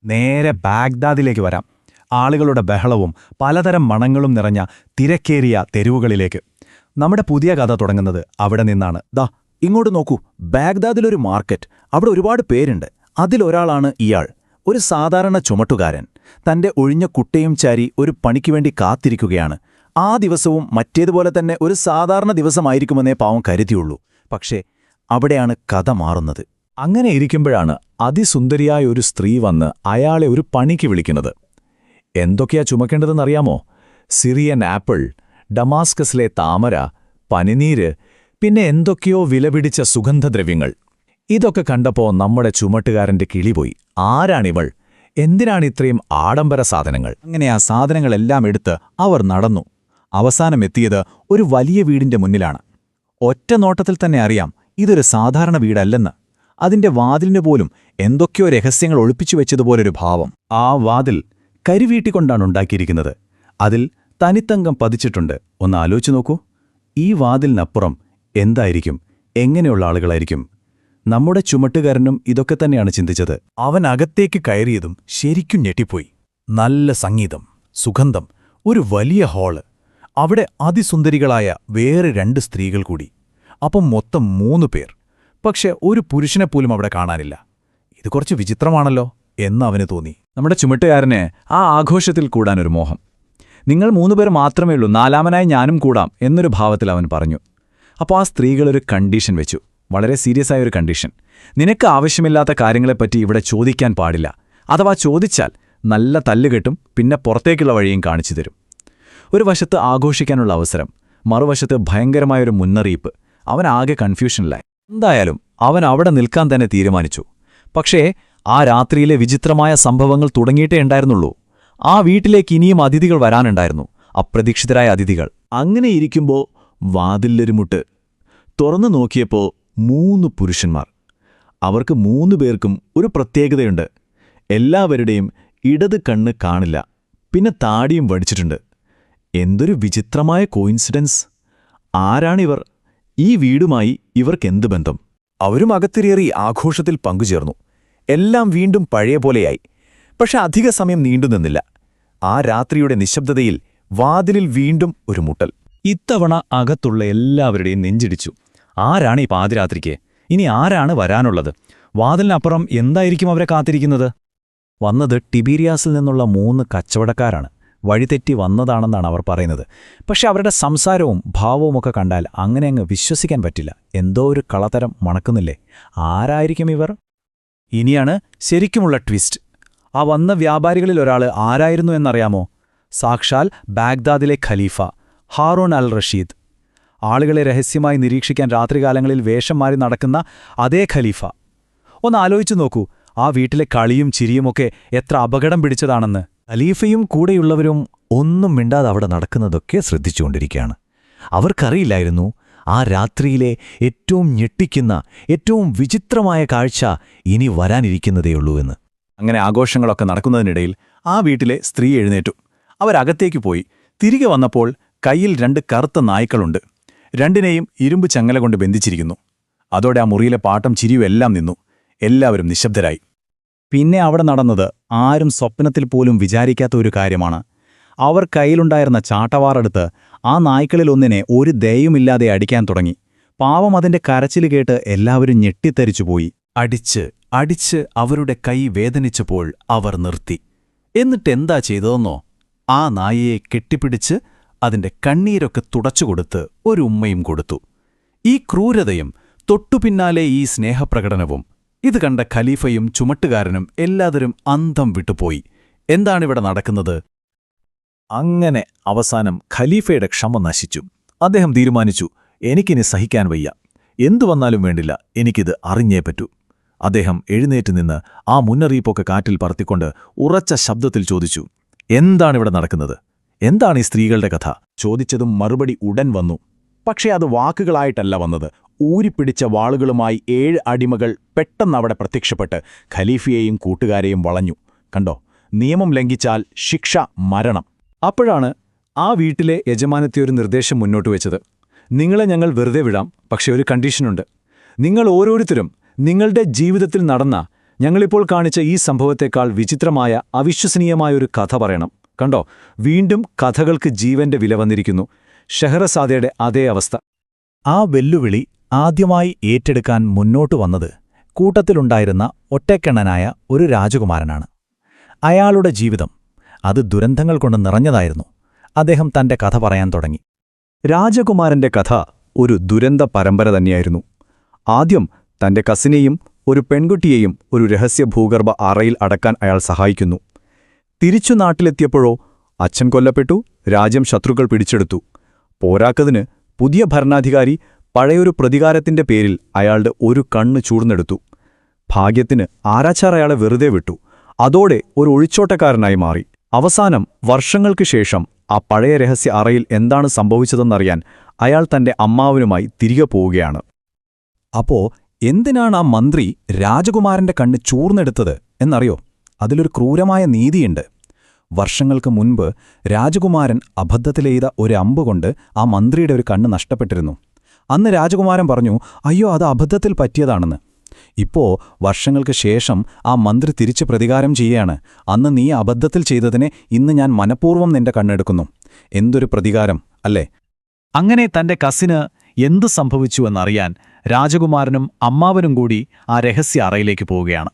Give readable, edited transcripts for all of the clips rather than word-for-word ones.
നേരെ ബാഗ്ദാദിലേക്ക് വരാം. ആളുകളുടെ ബഹളവും പലതരം മണങ്ങളും നിറഞ്ഞ തിരക്കേറിയ തെരുവുകളിലേക്ക്. നമ്മുടെ പുതിയ കഥ തുടങ്ങുന്നത് അവിടെ നിന്നാണ്. ദാ ഇങ്ങോട്ട് നോക്കൂ, ബാഗ്ദാദിലൊരു മാർക്കറ്റ്. അവിടെ ഒരുപാട് പേരുണ്ട്. അതിലൊരാളാണ് ഇയാൾ, ഒരു സാധാരണ ചുമട്ടുകാരൻ. തന്റെ ഒഴിഞ്ഞ കുട്ടയും ചാരി ഒരു പണിക്ക് വേണ്ടി കാത്തിരിക്കുകയാണ്. ആ ദിവസവും മറ്റേതുപോലെ തന്നെ ഒരു സാധാരണ ദിവസമായിരിക്കുമെന്നേ പാവം കരുതിയുള്ളൂ. പക്ഷേ അവിടെയാണ് കഥ മാറുന്നത്. അങ്ങനെ ഇരിക്കുമ്പോഴാണ് അതിസുന്ദരിയായ ഒരു സ്ത്രീ വന്ന് അയാളെ ഒരു പണിക്ക് വിളിക്കുന്നത്. എന്തൊക്കെയാ ചുമക്കേണ്ടതെന്നറിയാമോ? സിറിയൻ ആപ്പിൾ, ഡമാസ്കസിലെ താമര, പനിനീര്, പിന്നെ എന്തൊക്കെയോ വിലപിടിച്ച സുഗന്ധദ്രവ്യങ്ങൾ. ഇതൊക്കെ കണ്ടപ്പോ നമ്മുടെ ചുമട്ടുകാരന്റെ കിളിപോയി. ആരാണിവൾ? എന്തിനാണിത്രയും ആഡംബര സാധനങ്ങൾ? അങ്ങനെ ആ സാധനങ്ങളെല്ലാം എടുത്ത് അവർ നടന്നു. അവസാനം എത്തിയത് ഒരു വലിയ വീടിന്റെ മുന്നിലാണ്. ഒറ്റ നോട്ടത്തിൽ തന്നെ അറിയാം ഇതൊരു സാധാരണ വീടല്ലെന്ന്. അതിന്റെ വാതിലിന് പോലും എന്തൊക്കെയോ രഹസ്യങ്ങൾ ഒളിപ്പിച്ചു വെച്ചതുപോലൊരു ഭാവം. ആ വാതിൽ കരിവീട്ടിക്കൊണ്ടാണ് ഉണ്ടാക്കിയിരിക്കുന്നത്. അതിൽ തനിത്തങ്കം പതിച്ചിട്ടുണ്ട്. ഒന്ന് ആലോചിച്ചു നോക്കൂ. ഈ വാതിലിനപ്പുറം എന്തായിരിക്കും? എങ്ങനെയുള്ള ആളുകളായിരിക്കും? നമ്മുടെ ചുമട്ടുകാരനും ഇതൊക്കെ തന്നെയാണ് ചിന്തിച്ചത്. അവൻ അകത്തേക്ക് കയറിയതും ശരിക്കും ഞെട്ടിപ്പോയി. നല്ല സംഗീതം, സുഗന്ധം, ഒരു വലിയ ഹാള്. അവിടെ അതിസുന്ദരികളായ വേറെ 2 സ്ത്രീകൾ കൂടി. അപ്പം മൊത്തം 3 പേർ. പക്ഷെ ഒരു പുരുഷനെപ്പോലും അവിടെ കാണാനില്ല. ഇത് കുറച്ച് വിചിത്രമാണല്ലോ എന്ന് അവന് തോന്നി. നമ്മുടെ ചുമട്ടുകാരന് ആ ആഘോഷത്തിൽ കൂടാനൊരു മോഹം. നിങ്ങൾ 3 പേർ മാത്രമേ ഉള്ളൂ, 4ാമനായി ഞാനും കൂടാം എന്നൊരു ഭാവത്തിൽ അവൻ പറഞ്ഞു. അപ്പോൾ ആ സ്ത്രീകളൊരു കണ്ടീഷൻ വെച്ചു. വളരെ സീരിയസ് ആയൊരു കണ്ടീഷൻ. നിനക്ക് ആവശ്യമില്ലാത്ത കാര്യങ്ങളെപ്പറ്റി ഇവിടെ ചോദിക്കാൻ പാടില്ല. അഥവാ ചോദിച്ചാൽ നല്ല തല്ലുകെട്ടും, പിന്നെ പുറത്തേക്കുള്ള വഴിയും കാണിച്ചു തരും. ഒരു വശത്ത് ആഘോഷിക്കാനുള്ള അവസരം, മറുവശത്ത് ഭയങ്കരമായൊരു മുന്നറിയിപ്പ്. അവൻ ആകെ കൺഫ്യൂഷനിലായി. എന്തായാലും അവൻ അവിടെ നിൽക്കാൻ തന്നെ തീരുമാനിച്ചു. പക്ഷേ ആ രാത്രിയിലെ വിചിത്രമായ സംഭവങ്ങൾ തുടങ്ങിയിട്ടേ ഉണ്ടായിരുന്നുള്ളൂ. ആ വീട്ടിലേക്ക് ഇനിയും അതിഥികൾ വരാനുണ്ടായിരുന്നു, അപ്രതീക്ഷിതരായ അതിഥികൾ. അങ്ങനെ ഇരിക്കുമ്പോൾ വാതിലൊരു മുട്ട്. തുറന്നു നോക്കിയപ്പോൾ 3 പുരുഷന്മാർ. അവർക്ക് 3 പേർക്കും ഒരു പ്രത്യേകതയുണ്ട്. എല്ലാവരുടെയും ഇടത് കണ്ണ് കാണില്ല, പിന്നെ താടിയും വടിച്ചിട്ടുണ്ട്. എന്തൊരു വിചിത്രമായ കോയിൻസിഡൻസ്! ആരാണിവർ? ഈ വീടുമായി ഇവർക്കെന്ത് ബന്ധം? അവരും അകത്തിരേറി ആഘോഷത്തിൽ പങ്കുചേർന്നു. എല്ലാം വീണ്ടും പഴയ പോലെയായി. പക്ഷെ അധിക സമയം നീണ്ടുനിന്നില്ല. ആ രാത്രിയുടെ നിശബ്ദതയിൽ വാതിലിൽ വീണ്ടും ഒരു മുട്ടൽ. ഇത്തവണ അകത്തുള്ള എല്ലാവരുടെയും നെഞ്ചിടിച്ചു. ആരാണ് ഈ പാതിരാത്രിക്ക്? ഇനി ആരാണ് വരാനുള്ളത്? വാതിലിനപ്പുറം എന്തായിരിക്കും അവരെ കാത്തിരിക്കുന്നത്? വന്നത് ടിബീരിയാസിൽ നിന്നുള്ള 3 കച്ചവടക്കാരാണ്. വഴിതെറ്റി വന്നതാണെന്നാണ് അവർ പറയുന്നത്. പക്ഷെ അവരുടെ സംസാരവും ഭാവവുമൊക്കെ കണ്ടാൽ അങ്ങനെ അങ്ങ് വിശ്വസിക്കാൻ പറ്റില്ല. എന്തോ ഒരു കളതരം മണക്കുന്നില്ലേ? ആരായിരിക്കും ഇവർ? ഇനിയാണ് ശരിക്കുമുള്ള ട്വിസ്റ്റ്. ആ വന്ന വ്യാപാരികളിൽ ഒരാൾ ആരായിരുന്നു എന്നറിയാമോ? സാക്ഷാൽ ബാഗ്ദാദിലെ ഖലീഫ ഹാറൂൺ അൽ റഷീദ്. ആളുകളെ രഹസ്യമായി നിരീക്ഷിക്കാൻ രാത്രികാലങ്ങളിൽ വേഷം മാറി നടക്കുന്ന അതേ ഖലീഫ. ഒന്ന് ആലോചിച്ചു നോക്കൂ, ആ വീട്ടിലെ കളിയും ചിരിയുമൊക്കെ എത്ര അപകടം പിടിച്ചതാണെന്ന്. ഖലീഫയും കൂടെയുള്ളവരും ഒന്നും മിണ്ടാതെ അവിടെ നടക്കുന്നതൊക്കെ ശ്രദ്ധിച്ചുകൊണ്ടിരിക്കുകയാണ്. അവർക്കറിയില്ലായിരുന്നു ആ രാത്രിയിലെ ഏറ്റവും ഞെട്ടിക്കുന്ന, ഏറ്റവും വിചിത്രമായ കാഴ്ച ഇനി വരാനിരിക്കുന്നതേയുള്ളൂ എന്ന്. അങ്ങനെ ആഘോഷങ്ങളൊക്കെ നടക്കുന്നതിനിടയിൽ ആ വീട്ടിലെ സ്ത്രീ എഴുന്നേറ്റു. അവരകത്തേക്ക് പോയി. തിരികെ വന്നപ്പോൾ കയ്യിൽ 2 കറുത്ത നായ്ക്കളുണ്ട്. 2നെയും ഇരുമ്പ് ചങ്ങല കൊണ്ട് ബന്ധിച്ചിരിക്കുന്നു. അതോടെ ആ മുറിയിലെ പാട്ടും ചിരിയും എല്ലാം നിന്നു. എല്ലാവരും നിശബ്ദരായി. പിന്നെ അവിടെ നടന്നത് ആരും സ്വപ്നത്തിൽ പോലും വിചാരിക്കാത്ത ഒരു കാര്യമാണ്. അവർ കയ്യിലുണ്ടായിരുന്ന ചാട്ടവാറെടുത്ത് ആ നായ്ക്കളിലൊന്നിനെ ഒരു ദയയുമില്ലാതെ അടിക്കാൻ തുടങ്ങി. പാവം അതിന്റെ കരച്ചിൽ കേട്ട് എല്ലാവരും ഞെട്ടിത്തരിച്ചുപോയി. അടിച്ച് അവരുടെ കൈ വേദനിച്ചപ്പോൾ അവർ നിർത്തി. എന്നിട്ടെന്താ ചെയ്തതെന്നോ? ആ നായയെ കെട്ടിപ്പിടിച്ച് അതിന്റെ കണ്ണീരൊക്കെ തുടച്ചുകൊടുത്ത് ഒരു ഉമ്മയും കൊടുത്തു. ഈ ക്രൂരതയും തൊട്ടുപിന്നാലെ ഈ സ്നേഹപ്രകടനവും ഇത് കണ്ട ഖലീഫയും ചുമട്ടുകാരനും എല്ലാവരും അന്തം വിട്ടുപോയി. എന്താണിവിടെ നടക്കുന്നത്? അങ്ങനെ അവസാനം ഖലീഫയുടെ ക്ഷമ നശിച്ചു. അദ്ദേഹം തീരുമാനിച്ചു, എനിക്കിനി സഹിക്കാൻ വയ്യ. എന്തു വന്നാലും വേണ്ടില്ല, എനിക്കിത് അറിഞ്ഞേ പറ്റൂ. അദ്ദേഹം എഴുന്നേറ്റ് നിന്ന് ആ മുന്നറിയിപ്പൊക്കെ കാറ്റിൽ പറത്തിക്കൊണ്ട് ഉറച്ച ശബ്ദത്തിൽ ചോദിച്ചു, എന്താണിവിടെ നടക്കുന്നത്? എന്താണ് ഈ സ്ത്രീകളുടെ കഥ? ചോദിച്ചതും മറുപടി ഉടൻ വന്നു. പക്ഷേ അത് വാക്കുകളായിട്ടല്ല വന്നത്. ഊരിപ്പിടിച്ച വാളുകളുമായി 7 അടിമകൾ പെട്ടെന്നവിടെ പ്രത്യക്ഷപ്പെട്ട് ഖലീഫയെയും കൂട്ടുകാരെയും വളഞ്ഞു. കണ്ടോ, നിയമം ലംഘിച്ചാൽ ശിക്ഷ മരണം. അപ്പോഴാണ് ആ വീട്ടിലെ യജമാനത്തി ഒരു നിർദ്ദേശം മുന്നോട്ട് വെച്ചത്. നിങ്ങളെ ഞങ്ങൾ വെറുതെ വിടാം, പക്ഷെ ഒരു കണ്ടീഷനുണ്ട്. നിങ്ങൾ ഓരോരുത്തരും നിങ്ങളുടെ ജീവിതത്തിൽ നടന്ന ഞങ്ങളിപ്പോൾ കാണിച്ച ഈ സംഭവത്തെക്കാൾ വിചിത്രമായ അവിശ്വസനീയമായൊരു കഥ പറയണം. കണ്ടോ, വീണ്ടും കഥകൾക്ക് ജീവന്റെ വില വന്നിരിക്കുന്നു. ഷെഹ്റസാദയുടെ അതേ അവസ്ഥ. ആ വെല്ലുവിളി ആദ്യമായി ഏറ്റെടുക്കാൻ മുന്നോട്ടു വന്നത് കൂട്ടത്തിലുണ്ടായിരുന്ന ഒറ്റക്കെണ്ണനായ ഒരു രാജകുമാരനാണ്. അയാളുടെ ജീവിതം അത് ദുരന്തങ്ങൾ കൊണ്ട് നിറഞ്ഞതായിരുന്നു. അദ്ദേഹം തന്റെ കഥ പറയാൻ തുടങ്ങി. രാജകുമാരന്റെ കഥ ഒരു ദുരന്ത പരമ്പര തന്നെയായിരുന്നു. ആദ്യം തന്റെ കസിനെയും ഒരു പെൺകുട്ടിയെയും ഒരു രഹസ്യ ഭൂഗർഭ അറയിൽ അടക്കാൻ അയാൾ സഹായിക്കുന്നു. തിരിച്ചു നാട്ടിലെത്തിയപ്പോഴോ അച്ഛൻ കൊല്ലപ്പെട്ടു, രാജ്യം ശത്രുക്കൾ പിടിച്ചെടുത്തു. പോരാക്കതിന് പുതിയ ഭരണാധികാരി പഴയൊരു പ്രതികാരത്തിന്റെ പേരിൽ അയാളുടെ ഒരു കണ്ണ് ചൂർന്നെടുത്തു. ഭാഗ്യത്തിന് ആരാച്ചാർ അയാളെ വെറുതെ വിട്ടു. അതോടെ ഒരു ഒളിച്ചോട്ടക്കാരനായി മാറി. അവസാനം വർഷങ്ങൾക്ക് ശേഷം ആ പഴയ രഹസ്യ അറയിൽ എന്താണ് സംഭവിച്ചതെന്നറിയാൻ അയാൾ തന്റെ അമ്മാവനുമായി തിരികെ പോവുകയാണ്. അപ്പോ എന്തിനാണ് ആ മന്ത്രി രാജകുമാരന്റെ കണ്ണ് ചൂർന്നെടുത്തത് എന്നറിയോ? അതിലൊരു ക്രൂരമായ നീതിയുണ്ട്. വർഷങ്ങൾക്ക് മുൻപ് രാജകുമാരൻ അബദ്ധത്തിലെയ്ത ഒരു അമ്പുകൊണ്ട് ആ മന്ത്രിയുടെ ഒരു കണ്ണ് നഷ്ടപ്പെട്ടിരുന്നു. അന്ന് രാജകുമാരൻ പറഞ്ഞു, അയ്യോ, അത് അബദ്ധത്തിൽ പറ്റിയതാണെന്ന്. ഇപ്പോ വർഷങ്ങൾക്ക് ശേഷം ആ മന്ത്രി തിരിച്ച് പ്രതികാരം ചെയ്യാണ്. അന്ന് നീ അബദ്ധത്തിൽ ചെയ്തതിനെ ഇന്ന് ഞാൻ മനഃപൂർവ്വം നിന്റെ കണ്ണെടുക്കുന്നു. എന്തൊരു പ്രതികാരം അല്ലേ? അങ്ങനെ തന്റെ കസിന് എന്തു സംഭവിച്ചുവെന്നറിയാൻ രാജകുമാരനും അമ്മാവനും കൂടി ആ രഹസ്യ അറയിലേക്ക് പോവുകയാണ്.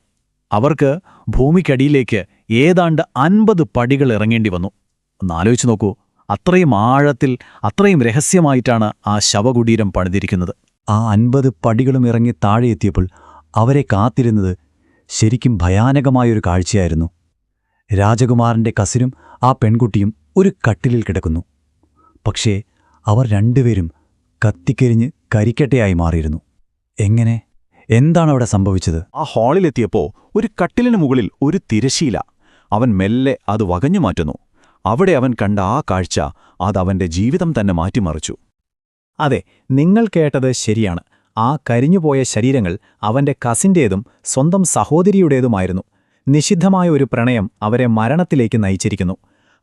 അവർക്ക് ഭൂമിക്കടിയിലേക്ക് ഏതാണ്ട് 50 പടികൾ ഇറങ്ങേണ്ടി വന്നു. ഒന്നാലോചിച്ചു നോക്കൂ, അത്രയും ആഴത്തിൽ, അത്രയും രഹസ്യമായിട്ടാണ് ആ ശവകുടീരം പണിതിരിക്കുന്നത്. ആ 50 പടികളും ഇറങ്ങി താഴെ എത്തിയപ്പോൾ അവരെ കാത്തിരുന്നത് ശരിക്കും ഭയാനകമായൊരു കാഴ്ചയായിരുന്നു. രാജകുമാരന്റെ കസിനും ആ പെൺകുട്ടിയും ഒരു കട്ടിലിൽ കിടക്കുന്നു. പക്ഷേ അവർ രണ്ടുപേരും കത്തിക്കരിഞ്ഞ് കരിക്കട്ടയായി മാറിയിരുന്നു. എങ്ങനെ? എന്താണവിടെ സംഭവിച്ചത്? ആ ഹാളിലെത്തിയപ്പോ ഒരു കട്ടിലിനു മുകളിൽ ഒരു തിരശീല. അവൻ മെല്ലെ അത് വകഞ്ഞു മാറ്റുന്നു. അവിടെ അവൻ കണ്ട ആ കാഴ്ച അതവന്റെ ജീവിതം തന്നെ മാറ്റിമറിച്ചു. അതെ, നിങ്ങൾ കേട്ടത് ശരിയാണ്. ആ കരിഞ്ഞുപോയ ശരീരങ്ങൾ അവന്റെ കസിന്റേതും സ്വന്തം സഹോദരിയുടേതുമായിരുന്നു. നിഷിദ്ധമായ ഒരു പ്രണയം അവരെ മരണത്തിലേക്ക് നയിച്ചിരിക്കുന്നു.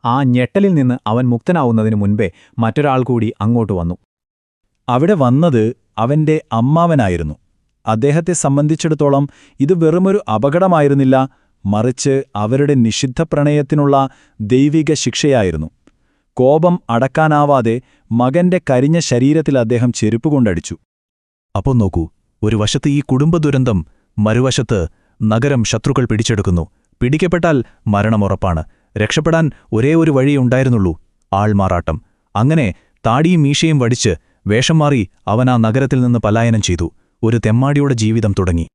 ആ ഞെട്ടലിൽ നിന്ന് അവൻ മുക്തനാവുന്നതിനു മുൻപേ മറ്റൊരാൾ കൂടി അങ്ങോട്ട് വന്നു. അവിടെ വന്നത് അവന്റെ അമ്മാവനായിരുന്നു. അദ്ദേഹത്തെ സംബന്ധിച്ചിടത്തോളം ഇത് വെറുമൊരു അപകടമായിരുന്നില്ല, മറിച്ച് അവരുടെ നിഷിദ്ധ പ്രണയത്തിനുള്ള ദൈവിക ശിക്ഷയായിരുന്നു. കോപം അടക്കാനാവാതെ മകന്റെ കരിഞ്ഞ ശരീരത്തിൽ അദ്ദേഹം ചെരുപ്പുകൊണ്ടടിച്ചു. അപ്പോൾ നോക്കൂ, ഒരു വശത്ത് ഈ കുടുംബ ദുരന്തം, മറുവശത്ത് നഗരം ശത്രുക്കൾ പിടിച്ചെടുക്കുന്നു. പിടിക്കപ്പെട്ടാൽ മരണമുറപ്പാണ്. രക്ഷപ്പെടാൻ ഒരേ ഒരു വഴിയുണ്ടായിരുന്നുള്ളൂ, ആൾമാറാട്ടം. അങ്ങനെ താടിയും മീശയും വടിച്ച് വേഷം മാറി അവൻ ആ നഗരത്തിൽ നിന്ന് പലായനം ചെയ്തു. ഒരു തെമ്മാടിയുടെ ജീവിതം തുടങ്ങി.